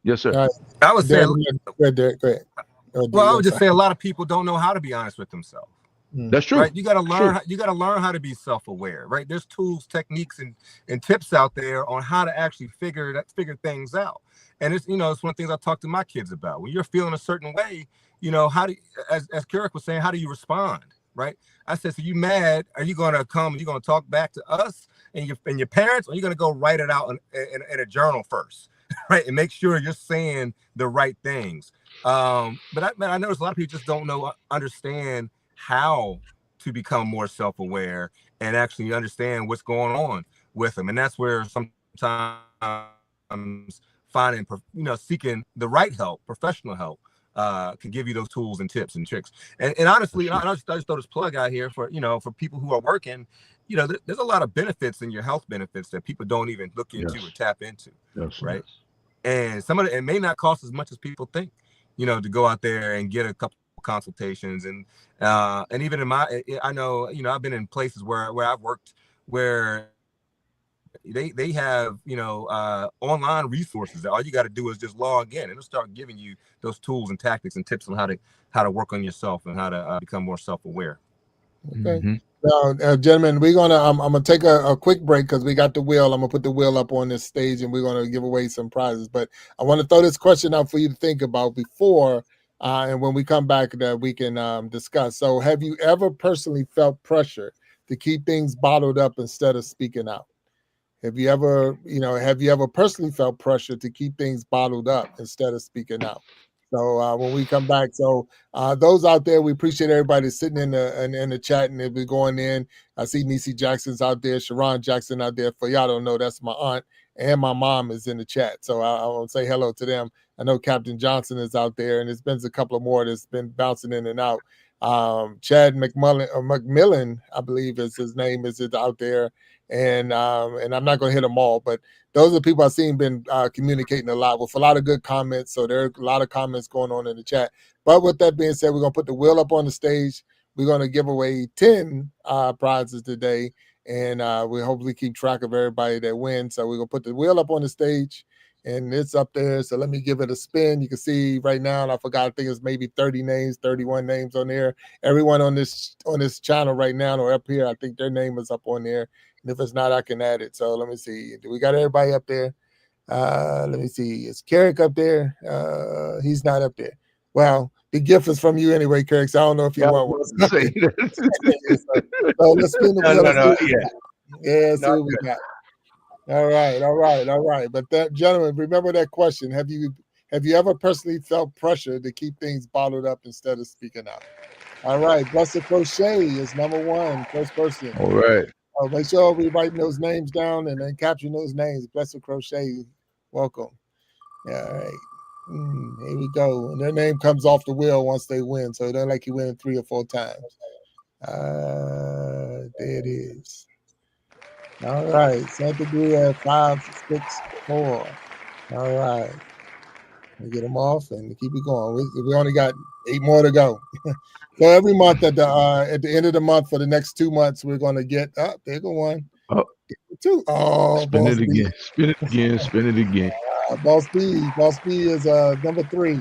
Yes, sir. I would say, go ahead. Well, I would just say a lot of people don't know how to be honest with themselves. That's true. Right? You got to learn. You got to learn how to be self-aware. Right? There's tools, techniques, and tips out there on how to actually figure things out. And it's, you know, it's one of the things I talk to my kids about. When you're feeling a certain way, you know, as Kirik was saying, how do you respond? Right? I said, so you mad? Are you going to come and you're going to talk back to us and your parents, or are you going to go write it out in a journal first, right? And make sure you're saying the right things. But I notice a lot of people just don't understand how to become more self-aware and actually understand what's going on with them. And that's where sometimes finding, you know, seeking the right help, professional help, can give you those tools and tips and tricks. And honestly, I just throw this plug out here for, you know, for people who are working, you know, there's a lot of benefits in your health benefits that people don't even look into or tap into. Right. And some of it may not cost as much as people think, you know, to go out there and get a couple consultations. And even I know, you know, I've been in places where I've worked where they have, you know, online resources that all you got to do is just log in and it'll start giving you those tools and tactics and tips on how to work on yourself and how to become more self-aware. Okay. Now, gentlemen, we're gonna I'm gonna take a quick break because we got the wheel. I'm gonna put the wheel up on this stage and we're gonna give away some prizes. But I want to throw this question out for you to think about before and when we come back that we can discuss. So have you ever personally felt pressure to keep things bottled up instead of speaking out? Have you ever personally felt pressure to keep things bottled up instead of speaking out? So when we come back, those out there, we appreciate everybody sitting in the chat and they'll be going in. I see Niecy Jackson's out there, Sharon Jackson out there. For y'all don't know, that's my aunt and my mom is in the chat. So I want to say hello to them. I know Captain Johnson is out there, and there's been a couple of more that's been bouncing in and out. Chad McMillan, I believe is his name, is out there. And I'm not going to hit them all, but those are the people I've seen been communicating a lot with a lot of good comments. So there are a lot of comments going on in the chat. But with that being said, we're going to put the wheel up on the stage. We're going to give away 10 prizes today, and we hopefully keep track of everybody that wins. So we're going to put the wheel up on the stage, and it's up there. So let me give it a spin. You can see right now, and I forgot, I think it's maybe 30 names, 31 names on there. Everyone on this channel right now or up here, I think their name is up on there. And if it's not, I can add it. So let me see. Do we got everybody up there? Let me see. Is Kirik up there? He's not up there. Well, the gift is from you anyway, Kirik. So I don't know if you want one. So let's spin the wheel. No, yeah, see what we got. All right. But that, gentlemen, remember that question. Have you have you ever personally felt pressure to keep things bottled up instead of speaking out? All right, Blessed Crochet is number one, first person. All right. Make sure we writing those names down and then capturing those names. Blessed Crochet, welcome. All right. Here we go. And their name comes off the wheel once they win, so they're like you win 3 or 4 times. There it is. All right. Santa Maria 564. All right. We get them off and keep it going. We only got 8 more to go. So every month at the end of the month for the next 2 months, we're going to get up. There go one. Oh, 2. Oh, spin it again. Spin it again. Spin it again. Boss B. Boss B is number 3.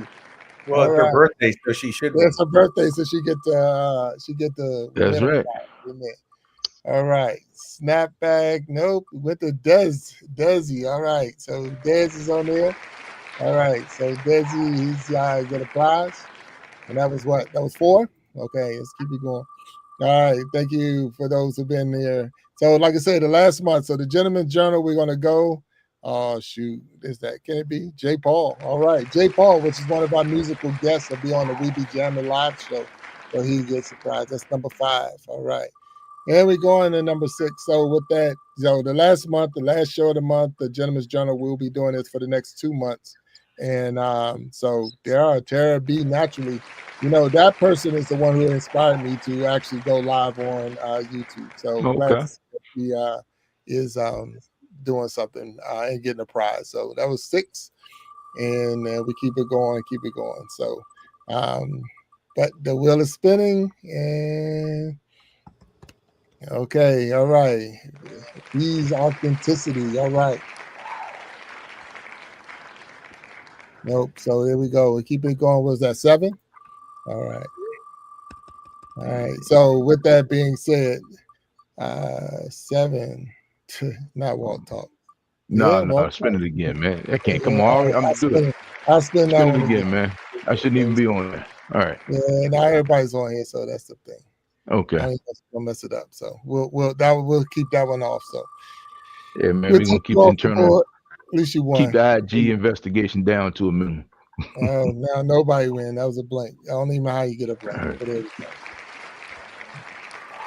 Well, it's her birthday, so she should win. It's her birthday, so she get the That's right. All right. Snapback. Nope. Went to Desi. All right. So Dez is on there. All right. So Desi, he's get a prize. And that was what? That was 4? Okay, let's keep it going. All right. Thank you for those who've been there. So, like I said, the last month. So the Gentleman's Journal, we're gonna go. Oh shoot, is that? Can it be Jay Paul? All right, Jay Paul, which is one of our musical guests, will be on the We Be Jamming live show, so he gets a prize. That's number 5. All right, and we go on to number 6. So with that, so the last month, the last show of the month, the Gentleman's Journal, we'll be doing this for the next 2 months, and so there are Tara B. Naturally, that person is the one who inspired me to actually go live on YouTube. So glad to see that he is doing something and getting a prize. So that was 6, and we keep it going. So but the wheel is spinning, and okay, all right, these authenticity. All right, nope. So there we go. We keep it going. Was that 7? All right. So with that being said, 7. Not Walt Talk. No, spin it again, man. That can't come on. I'm good. I'll spin that one again, man. I shouldn't even be on there. All right. Yeah, now everybody's on here, so that's the thing. Okay. I ain't gonna mess it up. So we'll keep that one off. So yeah, man, we're gonna keep the internal. At least you won. Keep the IG investigation down to a minimum. Oh, now nobody win. That was a blank. I don't even know how you get a blank. All right. But there we go.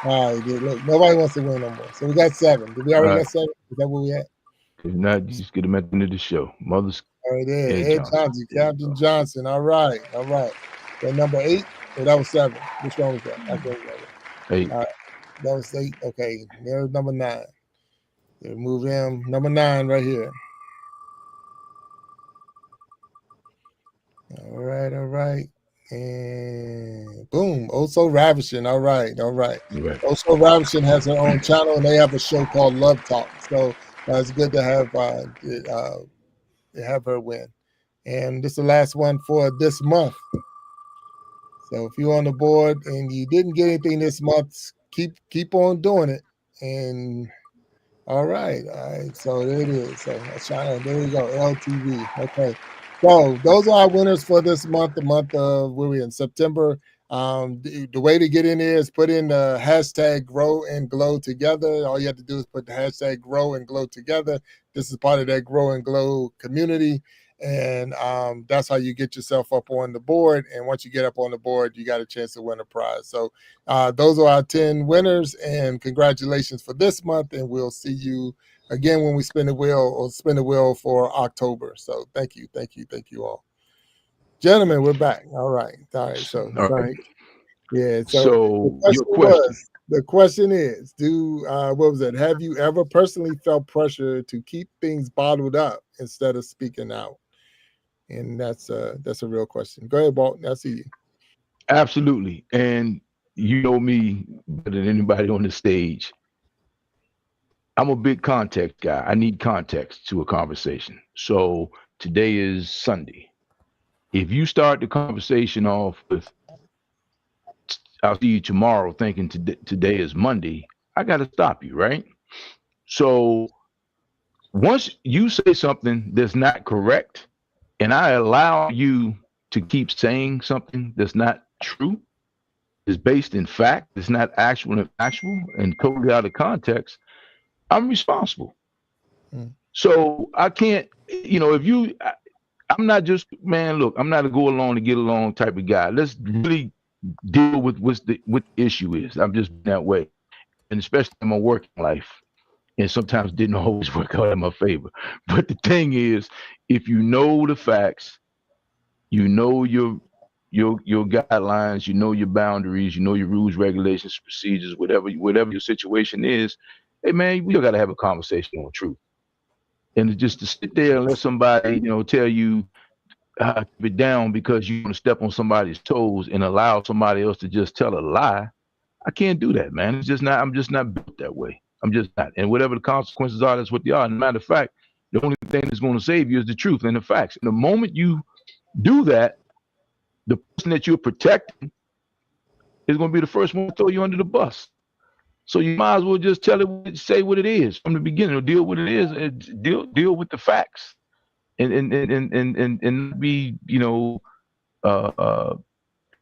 All right, dude, look, nobody wants to win no more. So we got 7. Did we already got 7? Is that where we at? If not, just get them at the end of the show. Mother's. All right, there. Ed Johnson, Captain Johnson. All right. That number 8? Or that was 7? Which one was that? I can't remember. 8. All right. That was 8. Okay. There's number 9. Move him. Number 9 right here. All right. And boom. Also Ravishing. All right. Also Ravishing has her own channel, and they have a show called Love Talk. So it's good to have her win. And this is the last one for this month. So if you're on the board and you didn't get anything this month, keep on doing it. And all right. So there it is. So there you go. LTV. Okay. So those are our winners for this month, the month of where we're in September. The way to get in there is put in the hashtag Grow and Glow Together. All you have to do is put the hashtag Grow and Glow Together. This is part of that Grow and Glow community. And that's how you get yourself up on the board. And once you get up on the board, you got a chance to win a prize. So those are our 10 winners. And congratulations for this month. And we'll see you again when we spin the wheel for October. So thank you all. Gentlemen, we're back. All right. So sorry. Yeah. So the question is, what was it? Have you ever personally felt pressure to keep things bottled up instead of speaking out? And that's a real question. Go ahead, Walt. I see you. Absolutely. And you know me better than anybody on the stage. I'm a big context guy. I need context to a conversation. So today is Sunday. If you start the conversation off with, I'll see you tomorrow, thinking today is Monday, I got to stop you, right? So once you say something that's not correct, and I allow you to keep saying something that's not true, is based in fact, it's not actual and totally out of context, I'm responsible. So I can't, if I'm not just, man, look, I'm not a go along to get along type of guy. Let's really deal with what the issue is. I'm just that way. And especially in my working life. And sometimes didn't always work out in my favor. But the thing is, if you know the facts, you know your guidelines, you know your boundaries, you know your rules, regulations, procedures, whatever your situation is, hey man, we gotta have a conversation on truth. And just to sit there and let somebody, tell you keep it down because you want to step on somebody's toes and allow somebody else to just tell a lie, I can't do that, man. It's just not. I'm just not built that way. I'm just not. And whatever the consequences are, that's what they are. And matter of fact, the only thing that's going to save you is the truth and the facts. And the moment you do that, the person that you're protecting is going to be the first one to throw you under the bus. So you might as well just say what it is from the beginning, or deal with it is, and deal with the facts, and be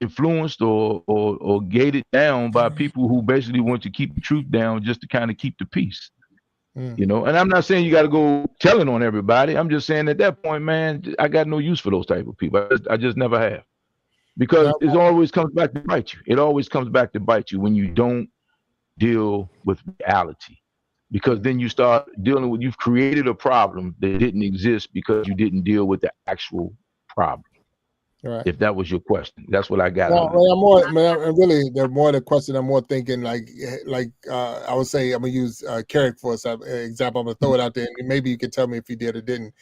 influenced or gated down by people who basically want to keep the truth down just to kind of keep the peace. And I'm not saying you got to go telling on everybody. I'm just saying at that point, man, I got no use for those type of people. I just never have, because it always comes back to bite you. It always comes back to bite you when you don't deal with reality, because then you start dealing with, you've created a problem that didn't exist because you didn't deal with the actual problem. Right. If that was your question, that's what I got. And really, the more the question, I'm more thinking like I would say, I'm gonna use Carrick for example. I'm gonna throw it out there, and maybe you can tell me if you did or didn't.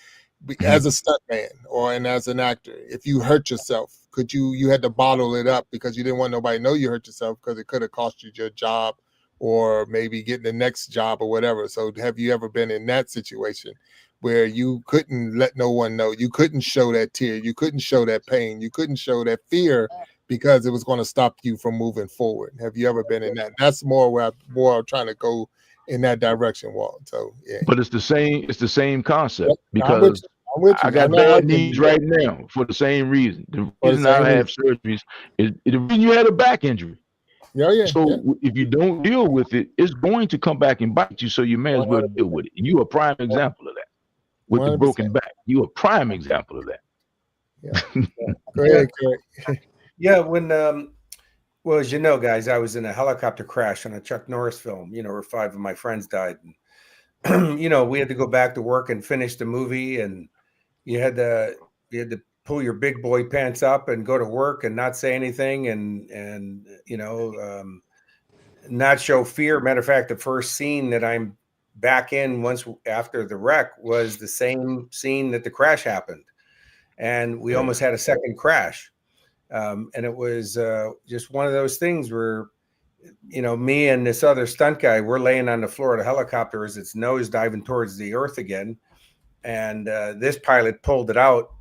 As a stuntman and as an actor, if you hurt yourself, could you had to bottle it up because you didn't want nobody to know you hurt yourself, because it could have cost you your job or maybe getting the next job or whatever. So have you ever been in that situation where you couldn't let no one know, you couldn't show that tear, you couldn't show that pain, you couldn't show that fear because it was going to stop you from moving forward? Have you ever been in that? That's more where I'm trying to go in that direction, Walt. So yeah. But it's the same concept, because I got bad knees right now for the same reason. The reason I have surgeries is the reason you had a back injury. So if you don't deal with it, it's going to come back and bite you. So you may as well deal with it. You a prime example of that. With 100%. The broken back, you a prime example of that. Go ahead, Kerry. When well, as you know, guys, I was in a helicopter crash on a Chuck Norris film, where 5 of my friends died. And, we had to go back to work and finish the movie, and you had to pull your big boy pants up and go to work and not say anything and not show fear. Matter of fact, the first scene that I'm back in once after the wreck was the same scene that the crash happened, and we almost had a second crash. And it was just one of those things where, me and this other stunt guy, we're laying on the floor of the helicopter as it's nose diving towards the earth again. And this pilot pulled it out,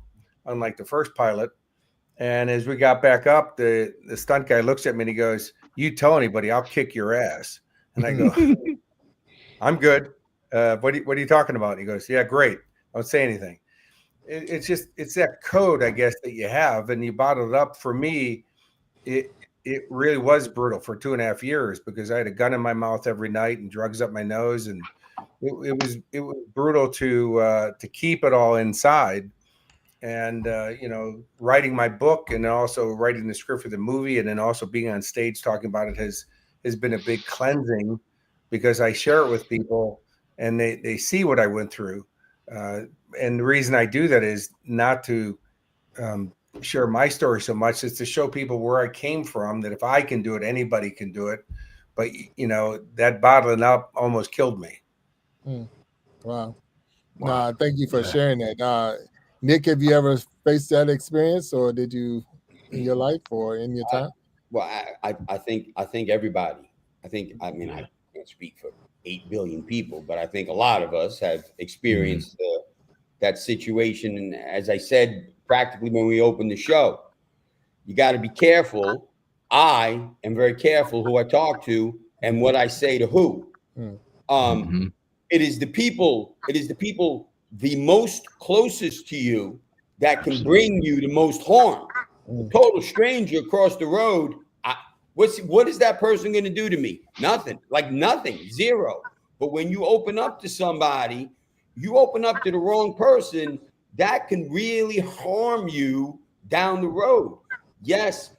unlike the first pilot. And as we got back up, the stunt guy looks at me and he goes, "You tell anybody, I'll kick your ass." And I go, "I'm good. What are you talking about?" And he goes, "Yeah, great. Don't say anything." It's that code, I guess, that you have, and you bottle it up. For me, it really was brutal for 2.5 years, because I had a gun in my mouth every night and drugs up my nose, and it was brutal to keep it all inside. And writing my book and also writing the script for the movie, and then also being on stage talking about it has been a big cleansing, because I share it with people and they see what I went through. And the reason I do that is not to share my story so much, is to show people where I came from, that if I can do it, anybody can do it. But, that bottling up almost killed me. Wow. Nah, thank you for sharing that. Nick, have you ever faced that experience, or did you in your life or in your time? I think everybody, I can't speak for 8 billion people, but I think a lot of us have experienced that situation. And as I said, practically when we opened the show, you got to be careful. I am very careful who I talk to and what I say to who. It is the people the most closest to you that can bring you the most harm. A total stranger across the road, what is that person going to do to me? Nothing. Like nothing. Zero. But when you open up to somebody, you open up to the wrong person, that can really harm you down the road. Yes,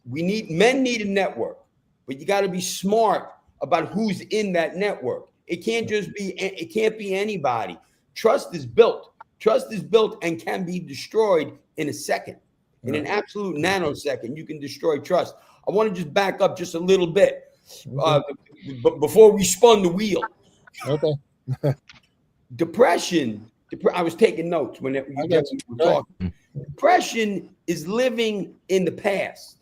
men need a network, but you got to be smart about who's in that network. It can't be anybody. Trust is built and can be destroyed in a second. In an absolute nanosecond, you can destroy trust. I want to just back up just a little bit before we spun the wheel. Okay. Depression. I was taking notes when you were talking. Depression is living in the past.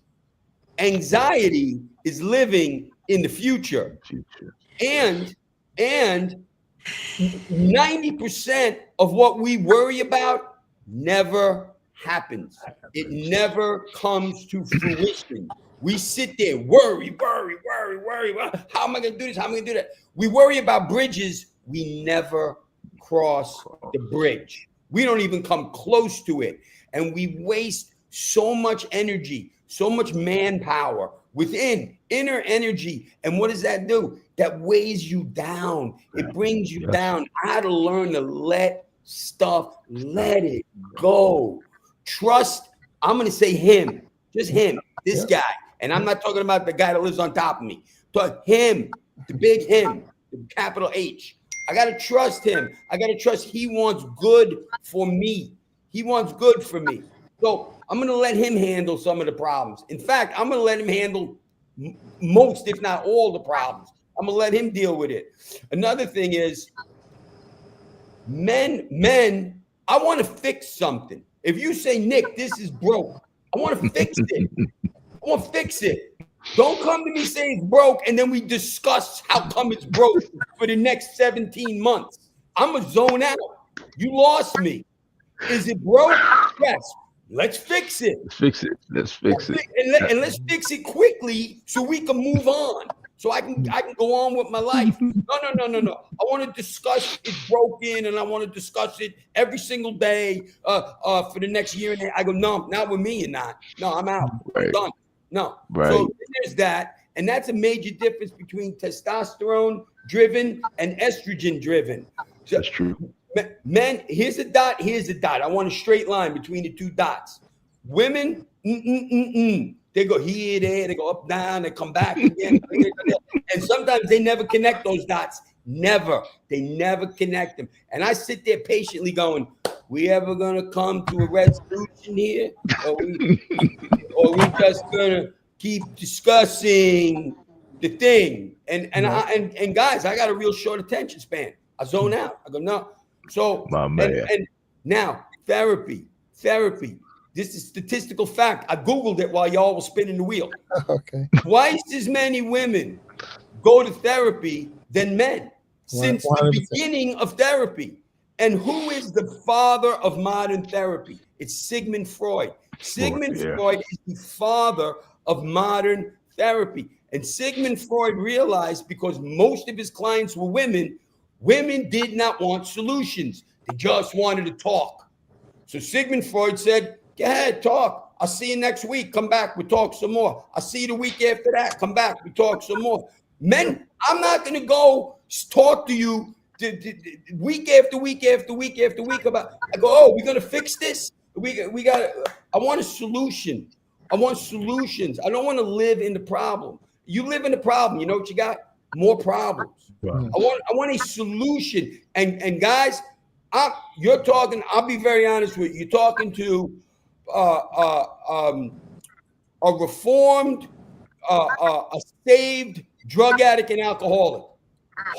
Anxiety is living in the future. And 90% of what we worry about never happens. It never comes to fruition. We sit there, worry. How am I going to do this? How am I going to do that? We worry about bridges. We never cross the bridge. We don't even come close to it. And we waste so much energy, so much manpower within inner energy. And what does that do? That weighs you down. It brings you down. I had to learn to let it go. Trust. I'm going to say him, just him, this guy. And I'm not talking about the guy that lives on top of me. But him, the big him, the capital H. I got to trust him. I got to trust he wants good for me. He wants good for me. So I'm going to let him handle some of the problems. In fact, I'm going to let him handle most, if not all, the problems. I'm going to let him deal with it. Another thing is men, I want to fix something. If you say, Nick, this is broke, I want to fix it. I want to fix it. Don't come to me saying it's broke and then we discuss how come it's broke for the next 17 months. I'm going to zone out. You lost me. Is it broke? Yes. Let's fix it. Let's fix it. And let's fix it quickly so we can move on. So I can go on with my life. No. I want to discuss it's broken, and I want to discuss it every single day for the next year and a half. I go, no, not with me, and not. No, I'm out. Right. I'm done. No. Right. So there's that, and that's a major difference between testosterone driven and estrogen driven. So, that's true. Men, here's a dot. Here's a dot. I want a straight line between the two dots. Women, they go here, there, they go up, down, they come back again. And sometimes they never connect those dots. Never. They never connect them. And I sit there patiently going, we ever going to come to a resolution here? Or we just going to keep discussing the thing? And guys, I got a real short attention span. I zone out. I go, no. So, and now therapy. This is statistical fact. I Googled it while y'all were spinning the wheel. Okay. Twice as many women go to therapy than men since 100%. The beginning of therapy. And who is the father of modern therapy? It's Sigmund Freud. Sigmund Freud is the father of modern therapy. And Sigmund Freud realized, because most of his clients were women did not want solutions. They just wanted to talk. So Sigmund Freud said, go ahead, talk. I'll see you next week. Come back. We'll talk some more. I'll see you the week after that. Come back. We talk some more. Men, I'm not going to go talk to you week after week after week after week about, I go, oh, we're going to fix this. I want a solution. I want solutions. I don't want to live in the problem. You live in the problem. You know what you got? More problems. Wow. I want a solution. And guys, you're talking, I'll be very honest with you. You're talking to a reformed, a saved drug addict and alcoholic.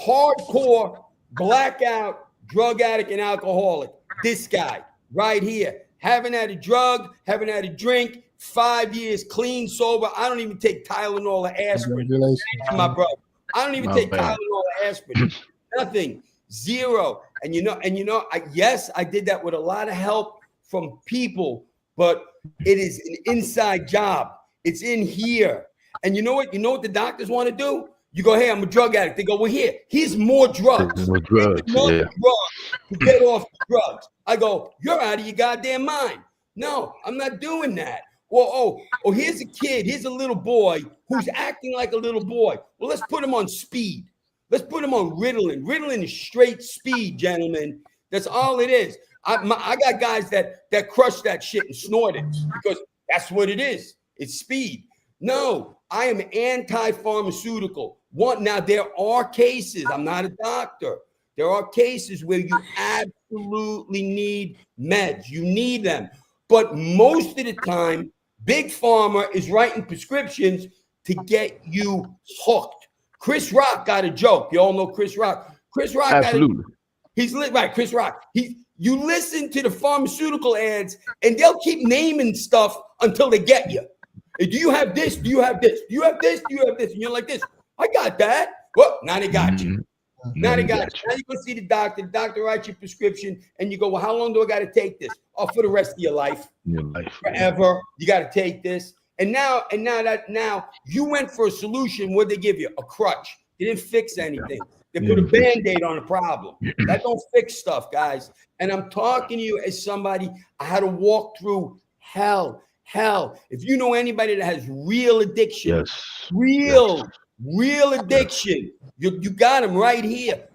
Hardcore, blackout, drug addict and alcoholic. This guy right here. Haven't had a drug, haven't had a drink, 5 years, clean, sober. I don't even take Tylenol or aspirin. My brother. I don't even take Tylenol or aspirin. Nothing. Zero. And yes, I did that with a lot of help from people, but it is an inside job. It's in here. And you know what? You know what the doctors want to do? You go, hey, I'm a drug addict. They go, well, here's more drugs. More drugs. Drugs to get off the drugs. I go, you're out of your goddamn mind. No, I'm not doing that. Well, here's a kid. Here's a little boy who's acting like a little boy. Well, let's put him on speed. Let's put him on Ritalin. Ritalin is straight speed, gentlemen. That's all it is. I got guys that crush that shit and snort it because that's what it is. It's speed. No, I am anti-pharmaceutical. Now there are cases. I'm not a doctor. There are cases where you absolutely need meds. You need them. But most of the time, Big Pharma is writing prescriptions to get you hooked. Chris Rock got a joke. You all know Chris Rock. Chris Rock Absolutely. He's right. Chris Rock. You listen to the pharmaceutical ads, and they'll keep naming stuff until they get you. Hey, do you have this? Do you have this? Do you have this? Do you have this? And you're like this. I got that. Well, now they got you. Now they got you. Now you go see the doctor. The doctor writes your prescription, and you go, well, how long do I got to take this? Oh, for the rest of your life. Forever. You got to take this. And now you went for a solution. What'd they give you? A crutch. They didn't fix anything. They put a Band-Aid on a problem. That don't fix stuff, guys. And I'm talking to you as somebody, I had to walk through hell. If you know anybody that has real addiction, real addiction, you got them right here.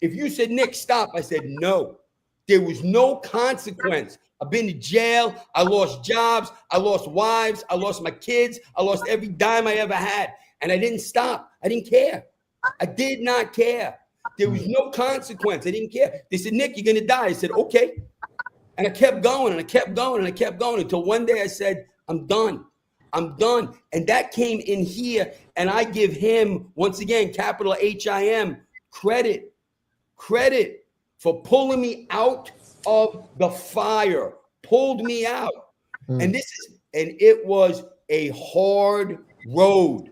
If you said, Nick, stop, I said, no. There was no consequence. I've been to jail. I lost jobs. I lost wives. I lost my kids. I lost every dime I ever had. And I didn't stop. I didn't care. I did not care. There was no consequence. I didn't care. They said, Nick, you're going to die. I said, okay. And I kept going and I kept going and I kept going until one day I said, I'm done. I'm done. And that came in here. And I give him, once again, capital HIM, credit for pulling me out of the fire, pulled me out. And it was a hard road.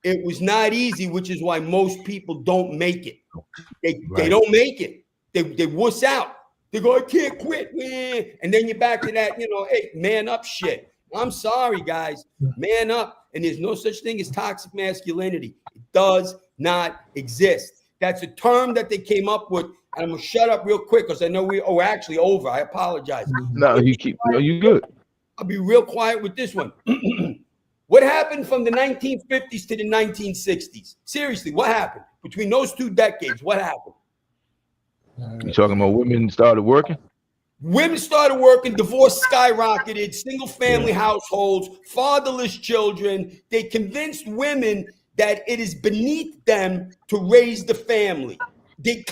It was not easy, which is why most people don't make it. They don't make it. They wuss out. They go, I can't quit, man. And then you're back to that, hey, man up shit. I'm sorry, guys. Man up. And there's no such thing as toxic masculinity. It does not exist. That's a term that they came up with. And I'm going to shut up real quick because I know we're actually over. I apologize. No, you good. I'll be real quiet with this one. What happened from the 1950s to the 1960s? Seriously, what happened? Between those 2 decades, what happened? You talking about women started working? Women started working, divorce skyrocketed, single family households, fatherless children. They convinced women that it is beneath them to raise the family. They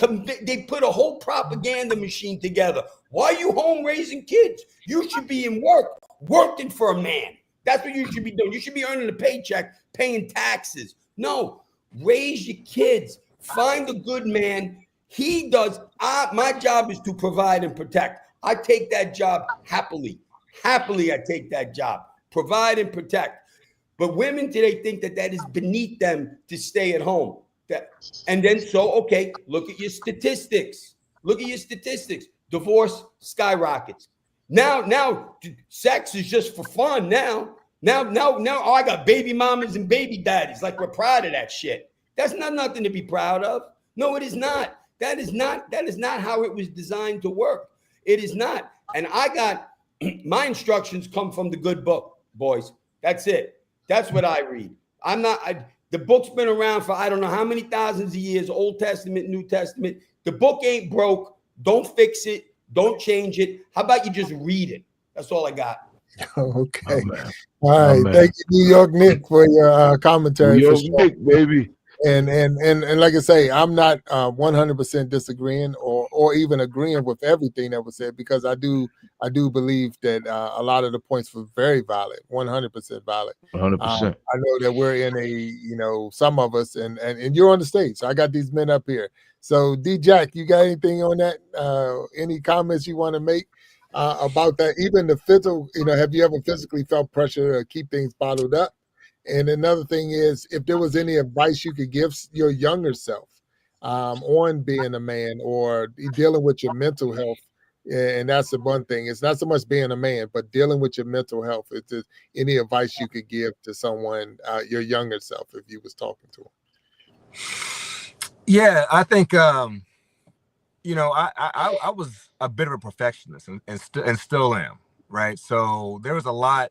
put a whole propaganda machine together. Why are you home raising kids? You should be in work, working for a man. That's what you should be doing. You should be earning a paycheck, paying taxes. No, raise your kids. Find a good man. He does. My job is to provide and protect. I take that job happily. Happily, I take that job. Provide and protect. But women today think that is beneath them to stay at home. Okay, look at your statistics. Divorce skyrockets. Now, sex is just for fun. Now, I got baby mamas and baby daddies. Like we're proud of that shit. That's not nothing to be proud of. No, it is not. That is not how it was designed to work. It is not. And I got my instructions come from the good book, boys. That's it. That's what I read. The book's been around for I don't know how many thousands of years, Old Testament, New Testament. The book ain't broke. Don't fix it. Don't change it. How about you just read it? That's all I got. Okay. All right. Thank you, New York Nick, for your commentary. New York Nick, baby. And like I say, I'm not 100% disagreeing or even agreeing with everything that was said, because I do believe that a lot of the points were very valid, 100% valid. 100%. I know that we're in a, some of us, and you're on the stage. So I got these men up here. So D Jack, you got anything on that? Any comments you want to make about that? Even the physical, have you ever physically felt pressure to keep things bottled up? And another thing is, if there was any advice you could give your younger self on being a man or dealing with your mental health, and that's the one thing. It's not so much being a man, but dealing with your mental health. Is there any advice you could give to someone, your younger self, if you was talking to him? Yeah, I think, I was a bit of a perfectionist and still am, right? So there was a lot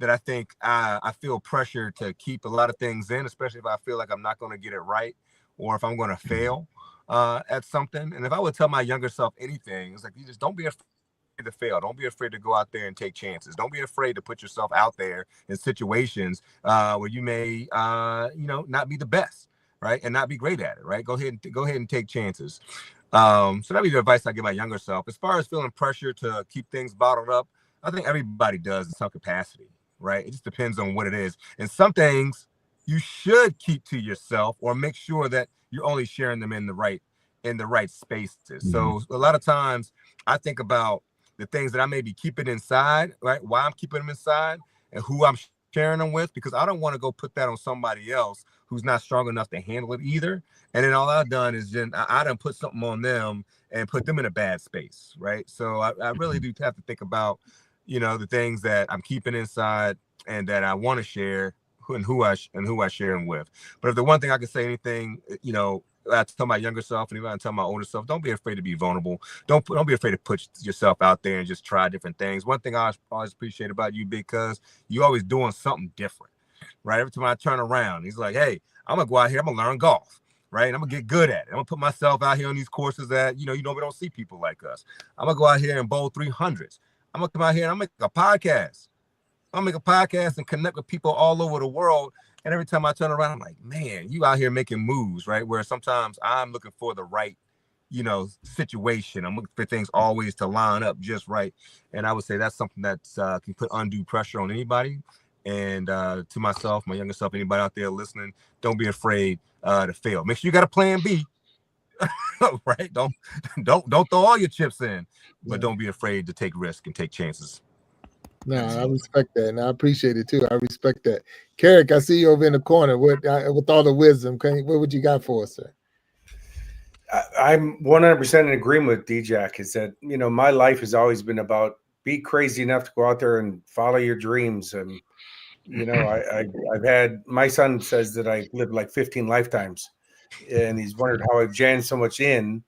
that I think I feel pressure to keep a lot of things in, especially if I feel like I'm not going to get it right or if I'm going to fail. at something. And if I would tell my younger self anything, it's like, you just don't be afraid to fail. Don't be afraid to go out there and take chances. Don't be afraid to put yourself out there in situations where you may, not be the best, right, and not be great at it, right? Go ahead and take chances. So that'd be the advice I give my younger self. As far as feeling pressure to keep things bottled up, I think everybody does in some capacity, right? It just depends on what it is. And some things you should keep to yourself, or make sure that you're only sharing them in the right spaces. So a lot of times I think about the things that I may be keeping inside, right? Why I'm keeping them inside and who I'm sharing them with, because I don't want to go put that on somebody else who's not strong enough to handle it either. And then all I've done is I done put something on them and put them in a bad space, right? So I really do have to think about, the things that I'm keeping inside and that I want to share, and who I share them with. But if the one thing I can say, anything, I tell my younger self, and even I tell my older self, don't be afraid to be vulnerable. Don't be afraid to put yourself out there and just try different things. One thing I always appreciate about you, because you always doing something different, right? Every time I turn around, he's like, hey, I'm gonna go out here, I'm gonna learn golf, right? And I'm gonna get good at it. I'm gonna put myself out here on these courses that we don't see people like us. I'm gonna go out here and bowl 300s. I'm gonna come out here and I'm gonna make a podcast. I'll make a podcast and connect with people all over the world. And every time I turn around, I'm like, man, you out here making moves, right? Where sometimes I'm looking for the right, situation. I'm looking for things always to line up just right. And I would say that's something that can put undue pressure on anybody. And to myself, my younger self, anybody out there listening, don't be afraid to fail. Make sure you got a plan B, right? Don't throw all your chips in, but don't be afraid to take risks and take chances. No, I respect that, and I appreciate it too. I respect that. Carrick, I see you over in the corner with all the wisdom. What would you got for us, sir? I'm 100% in agreement with D-Jack. Is that my life has always been about be crazy enough to go out there and follow your dreams. And I've had, my son says that I've lived like 15 lifetimes, and he's wondered how I've jammed so much in.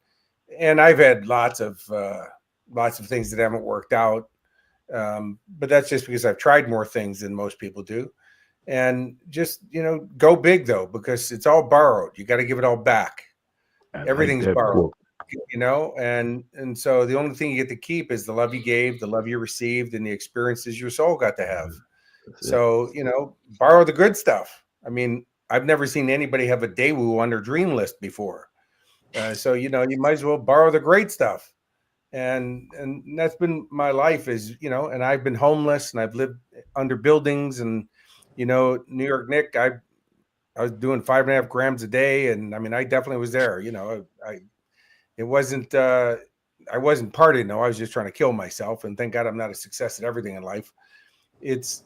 And I've had lots of things that haven't worked out. But that's just because I've tried more things than most people do. And just, go big though, because it's all borrowed. You got to give it all back. Everything's borrowed, and so the only thing you get to keep is the love you gave, the love you received, and the experiences your soul got to have. So, borrow the good stuff. I mean, I've never seen anybody have a Daewoo on their dream list before. So, you might as well borrow the great stuff. And that's been my life is, and I've been homeless and I've lived under buildings and, New York, Nick, I was doing 5.5 grams a day. And I mean, I definitely was there, I wasn't partying though. I was just trying to kill myself, and thank God I'm not a success at everything in life. It's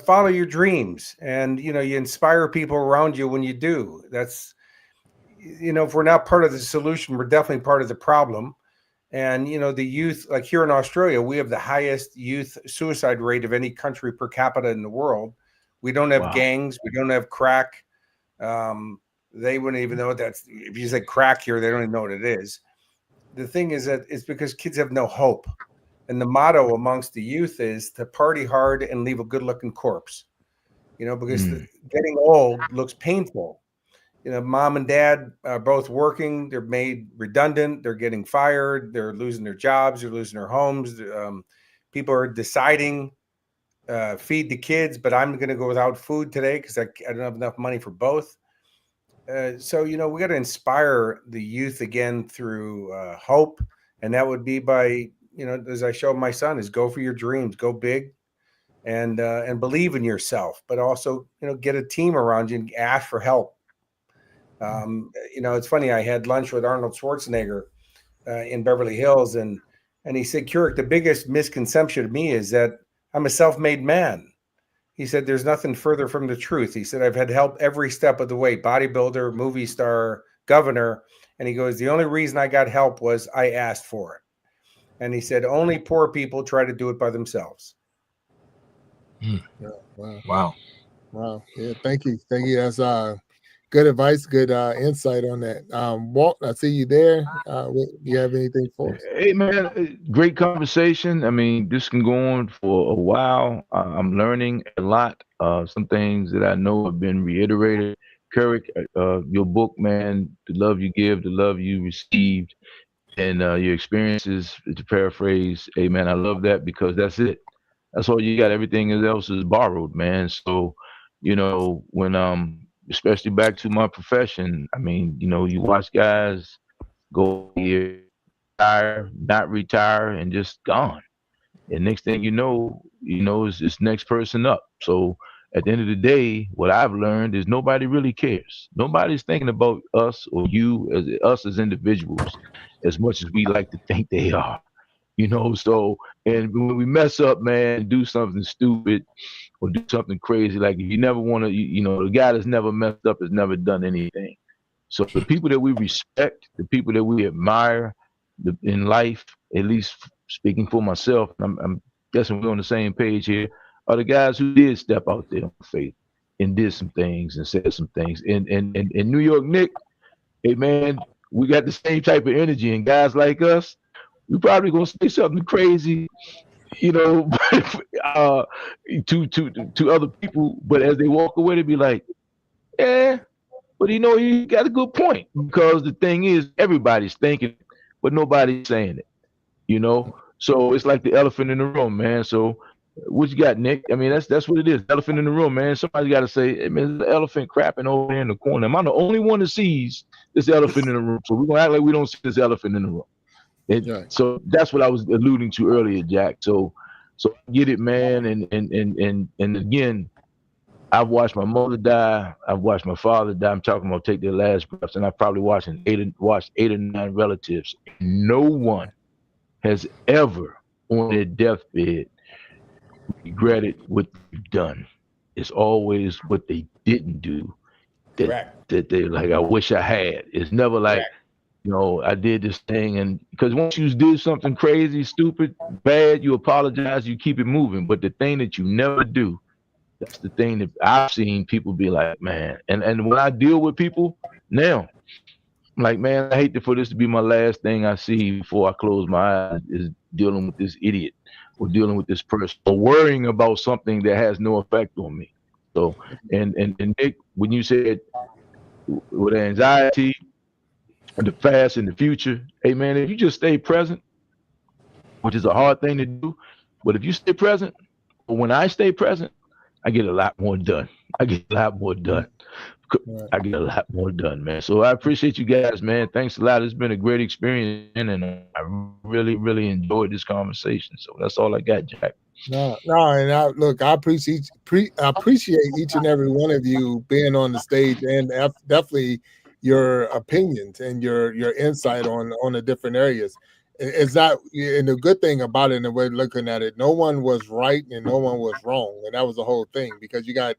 follow your dreams, and, you inspire people around you when you do. That's, if we're not part of the solution, we're definitely part of the problem. And, the youth, like here in Australia, we have the highest youth suicide rate of any country per capita in the world. We don't have gangs. We don't have crack. They wouldn't even know that's, if you say crack here, they don't even know what it is. The thing is that it's because kids have no hope. And the motto amongst the youth is to party hard and leave a good looking corpse, because getting old looks painful. Mom and dad are both working. They're made redundant. They're getting fired. They're losing their jobs. They're losing their homes. People are deciding, feed the kids, but I'm going to go without food today because I don't have enough money for both. So, we got to inspire the youth again through hope. And that would be by, as I show my son, is go for your dreams, go big and believe in yourself, but also, get a team around you and ask for help. It's funny. I had lunch with Arnold Schwarzenegger in Beverly Hills, and he said, "Keurig, the biggest misconception of me is that I'm a self-made man." He said, "There's nothing further from the truth." He said, "I've had help every step of the way, bodybuilder, movie star, governor." And he goes, "The only reason I got help was I asked for it." And he said, "Only poor people try to do it by themselves." Yeah, wow. Yeah, thank you. That's good advice, good insight on that. Walt, I see you there. Do you have anything for us? Hey, man, great conversation. I mean, this can go on for a while. I'm learning a lot. Some things that I know have been reiterated Kirk, your book, man, the love you give, the love you received, and your experiences, to paraphrase, hey, man, I love that because that's it. That's all you got. Everything else is borrowed, man. So, when especially back to my profession, I mean, you watch guys go here, retire, not retire, and just gone. And next thing is this next person up. So at the end of the day, what I've learned is nobody really cares. Nobody's thinking about us or you as us as individuals as much as we like to think they are. So and when we mess up, man, do something stupid or do something crazy, like you never want to, the guy that's never messed up has never done anything. So the people that we respect, the people that we admire in life, at least speaking for myself, I'm guessing we're on the same page here, are the guys who did step out there on faith and did some things and said some things. In New York, Nick, hey man, we got the same type of energy, and guys like us, we probably gonna say something crazy, you know, uh, to other people, but as they walk away, they be like, yeah, but you got a good point because the thing is, everybody's thinking, it, but nobody's saying it. You know, so it's like the elephant in the room, man. So what you got, Nick? I mean, that's what it is. Elephant in the room, man. Somebody got to say, hey, man, there's an elephant crapping over there in the corner. Am I the only one that sees this elephant in the room? So we're gonna act like we don't see this elephant in the room. Right. So that's what I was alluding to earlier, Jack. So I get it, man. And again, I've watched my mother die. I've watched my father die. I'm talking about take their last breaths, and I've probably watched eight or nine relatives. No one has ever on their deathbed regretted what they've done. It's always what they didn't do that they're like, I wish I had. It's never like, I did this thing, and because once you do something crazy, stupid, bad, you apologize, you keep it moving. But the thing that you never do, that's the thing that I've seen people be like, man. And when I deal with people now, I'm like, man, I hate for this to be my last thing I see before I close my eyes is dealing with this idiot or dealing with this person or worrying about something that has no effect on me. So, and Nick, when you said with anxiety and the past and the future, hey man, if you just stay present, which is a hard thing to do, but if you stay present, or when I stay present, I get a lot more done. I get a lot more done. Right. I get a lot more done, man. So I appreciate you guys, man. Thanks a lot. It's been a great experience, and I really, really enjoyed this conversation. So that's all I got, Jack. No, and look, I appreciate each and every one of you being on the stage, and definitely your opinions and your insight on the different areas. Is that and the good thing about it, and the way looking at it, no one was right and no one was wrong, and that was the whole thing because you got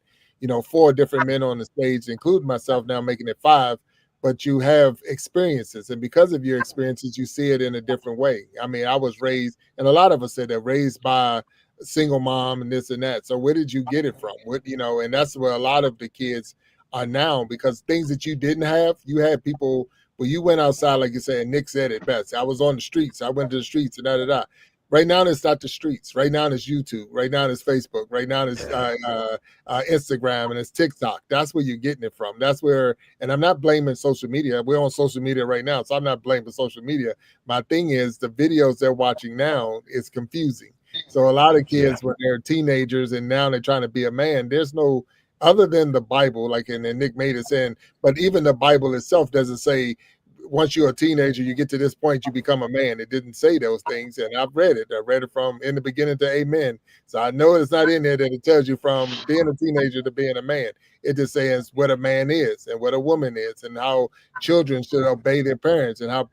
four different men on the stage, including myself, now making it five. But you have experiences, and because of your experiences, you see it in a different way. I mean, I was raised, and a lot of us said that raised by single mom and this and that. So where did you get it from? And that's where a lot of the kids are now because things that you didn't have, you had people. Well, you went outside, like you said, and Nick said it best. I was on the streets. I went to the streets and da da da. Right now, it's not the streets. Right now, it's YouTube. Right now, it's Facebook. Right now, it's Instagram and it's TikTok. That's where you're getting it from. That's where, and I'm not blaming social media. We're on social media right now, so I'm not blaming social media. My thing is the videos they're watching now is confusing. So a lot of kids, when they're teenagers and now they're trying to be a man, there's no other than the Bible, like and Nick made it saying, but even the Bible itself doesn't say once you're a teenager, you get to this point, you become a man. It didn't say those things, and I've read it. I read it from in the beginning to amen. So I know it's not in there that it tells you from being a teenager to being a man. It just says what a man is and what a woman is, and how children should obey their parents, and how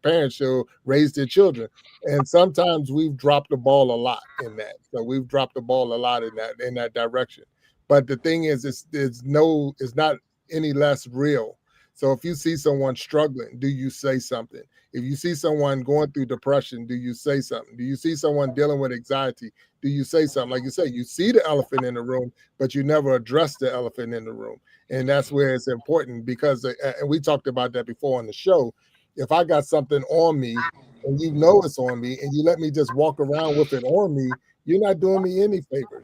parents should raise their children. And sometimes we've dropped the ball a lot in that. So we've dropped the ball a lot in that direction. But the thing is, it's not any less real. So if you see someone struggling, do you say something? If you see someone going through depression, do you say something? Do you see someone dealing with anxiety? Do you say something? Like you say, you see the elephant in the room, but you never address the elephant in the room. And that's where it's important because, and we talked about that before on the show. If I got something on me and you know it's on me and you let me just walk around with it on me, you're not doing me any favor.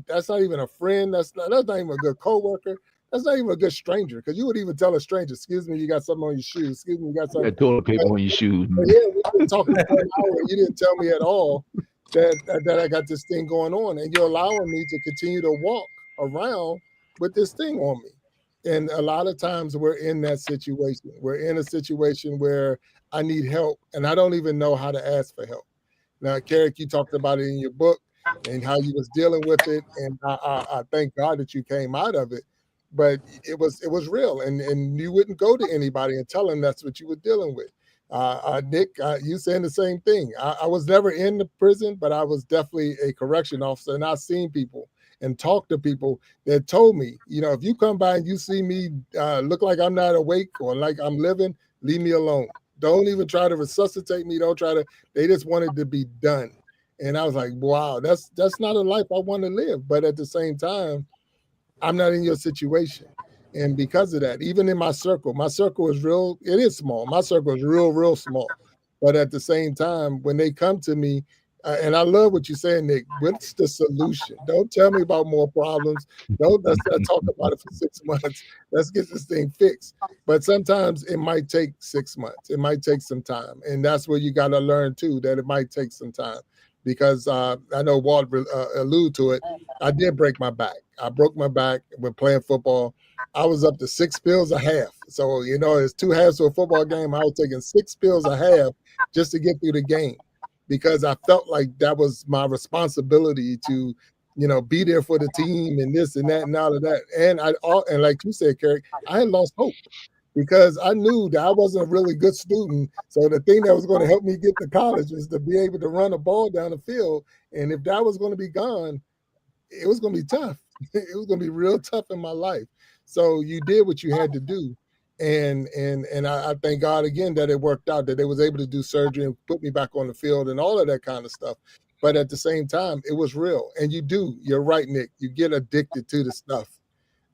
That's not even a friend. That's not even a good coworker. That's not even a good stranger, because you would even tell a stranger, excuse me, you got something on your shoes. Excuse me, you got You something. got toilet paper on your shoes. But yeah, we've been talking for an hour. You didn't tell me at all that I got this thing going on, and you're allowing me to continue to walk around with this thing on me. And a lot of times we're in that situation. We're in a situation where I need help, and I don't even know how to ask for help. Now, Carrick, you talked about it in your book and how you was dealing with it, and I thank God that you came out of it. But it was real, and you wouldn't go to anybody and tell them that's what you were dealing with. Nick, you saying the same thing. I was never in the prison, but I was definitely a correction officer, and I've seen people and talked to people that told me, if you come by and you see me look like I'm not awake or like I'm living, leave me alone. Don't even try to resuscitate me. Don't try to. They just wanted to be done. And I was like, wow, that's not a life I want to live. But at the same time, I'm not in your situation. And because of that, even in my circle is real, it is small. My circle is real, real small. But at the same time, when they come to me, and I love what you're saying, Nick, what's the solution? Don't tell me about more problems. Let's not talk about it for 6 months. Let's get this thing fixed. But sometimes it might take 6 months. It might take some time. And that's where you got to learn too, that it might take some time. Because I know Walt alluded to it. I did break my back. I broke my back when playing football. I was up to 6 pills a half. So, it's 2 halves to a football game. I was taking 6 pills a half just to get through the game, because I felt like that was my responsibility to, be there for the team and this and that and all of that. And like you said, Carrick, I had lost hope, because I knew that I wasn't a really good student. So the thing that was going to help me get to college was to be able to run a ball down the field. And if that was going to be gone, it was going to be tough. It was going to be real tough in my life. So you did what you had to do. And I thank God again that it worked out, that they was able to do surgery and put me back on the field and all of that kind of stuff. But at the same time, it was real. And you're right, Nick, you get addicted to the stuff.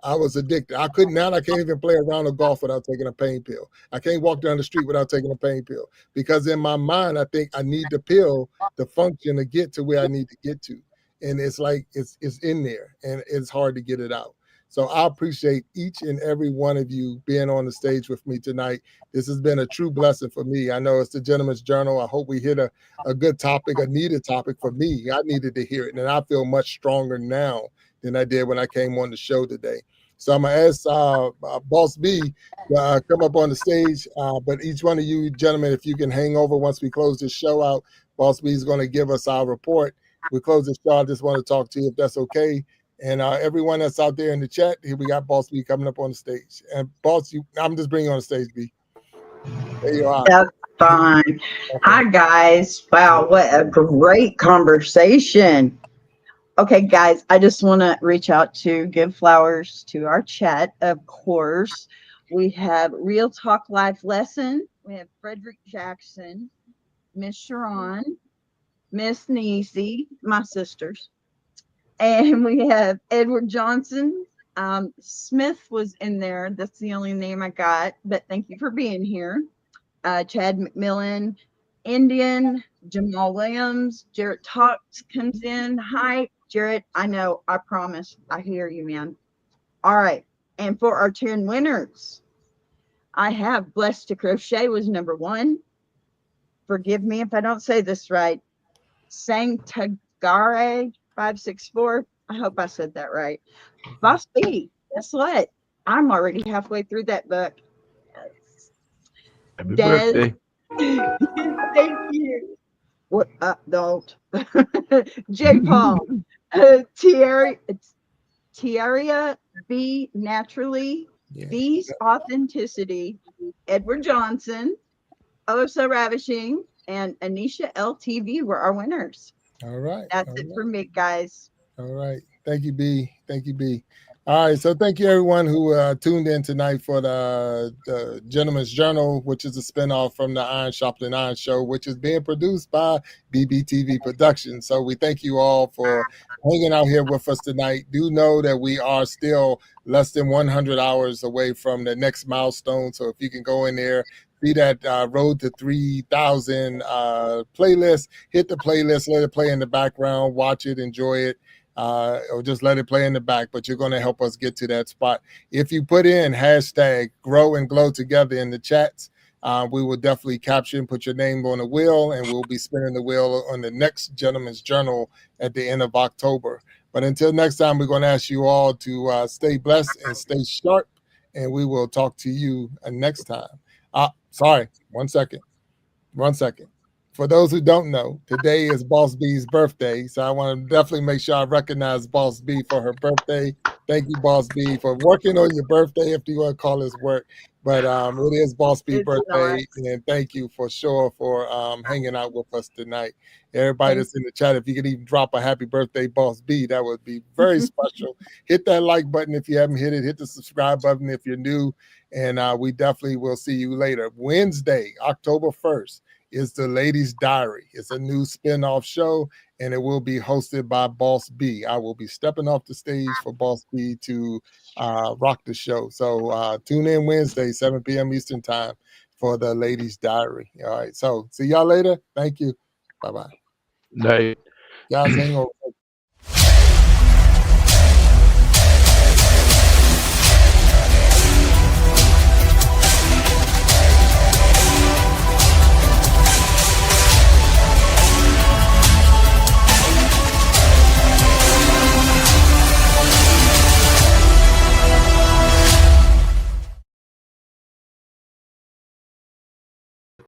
I was addicted. I can't even play a round of golf without taking a pain pill. I can't walk down the street without taking a pain pill, because in my mind, I think I need the pill to function to get to where I need to get to. And it's like, it's in there and it's hard to get it out. So I appreciate each and every one of you being on the stage with me tonight. This has been a true blessing for me. I know it's the Gentleman's Journal. I hope we hit a good topic, a needed topic for me. I needed to hear it, and I feel much stronger now than I did when I came on the show today. So I'm going to ask Boss B to come up on the stage. But each one of you gentlemen, if you can hang over once we close this show out, Boss B is going to give us our report. We close this show. I just want to talk to you if that's okay. And everyone that's out there in the chat, here we got Boss B coming up on the stage. And Boss, I'm just bringing you on the stage, B. There you are. That's fine. Okay. Hi, guys. Wow, what a great conversation. Okay, guys, I just want to reach out to give flowers to our chat, of course. We have Real Talk Life Lesson. We have Frederick Jackson, Miss Sharon, Miss Neesey, my sisters. And we have Edward Johnson. Smith was in there. That's the only name I got, but thank you for being here. Chad McMillan, Indian, Jamal Williams, Jarrett Talks comes in. Hi, Jarrett. I know, I promise. I hear you, man. All right. And for our 10 winners, I have Blessed to Crochet was number 1. Forgive me if I don't say this right. Sangtagare 564. I hope I said that right. Boss B, guess what? I'm already halfway through that book. Happy birthday. Thank you. What? Don't. J. Paul. Tiaria B. Naturally. B's Authenticity. Edward Johnson. Oh So Ravishing. And Anisha LTV were our winners. All right. That's it for me, guys. All right. Thank you, B. Thank you, B. All right. So thank you, everyone who tuned in tonight for the Gentleman's Journal, which is a spinoff from the Iron Sharpening Iron show, which is being produced by BBTV Productions. So we thank you all for hanging out here with us tonight. Do know that we are still less than 100 hours away from the next milestone. So if you can go in there, see that Road to 3,000 playlist, hit the playlist, let it play in the background, watch it, enjoy it. or just let it play in the back, but you're going to help us get to that spot. If you put in hashtag grow and glow together in the chats, we will definitely capture and put your name on the wheel, and we'll be spinning the wheel on the next Gentleman's Journal at the end of October. But until next time, we're going to ask you all to stay blessed and stay sharp, and we will talk to you next time. Sorry, 1 second. 1 second. For those who don't know, today is Boss B's birthday, so I want to definitely make sure I recognize Boss B for her birthday. Thank you, Boss B, for working on your birthday, if you want to call this work. But it is Boss B's birthday, and thank you for sure for hanging out with us tonight. Everybody that's in the chat, if you could even drop a happy birthday, Boss B, that would be very special. Hit that like button if you haven't hit it. Hit the subscribe button if you're new, and we definitely will see you later. Wednesday, October 1st. Is the Ladies Diary. It's a new spin-off show, and it will be hosted by Boss B. I will be stepping off the stage for Boss B to rock the show. So tune in Wednesday, 7 p.m. Eastern time for the Ladies Diary. All right. So see y'all later. Thank you. Bye-bye. Night. Guys, hang over.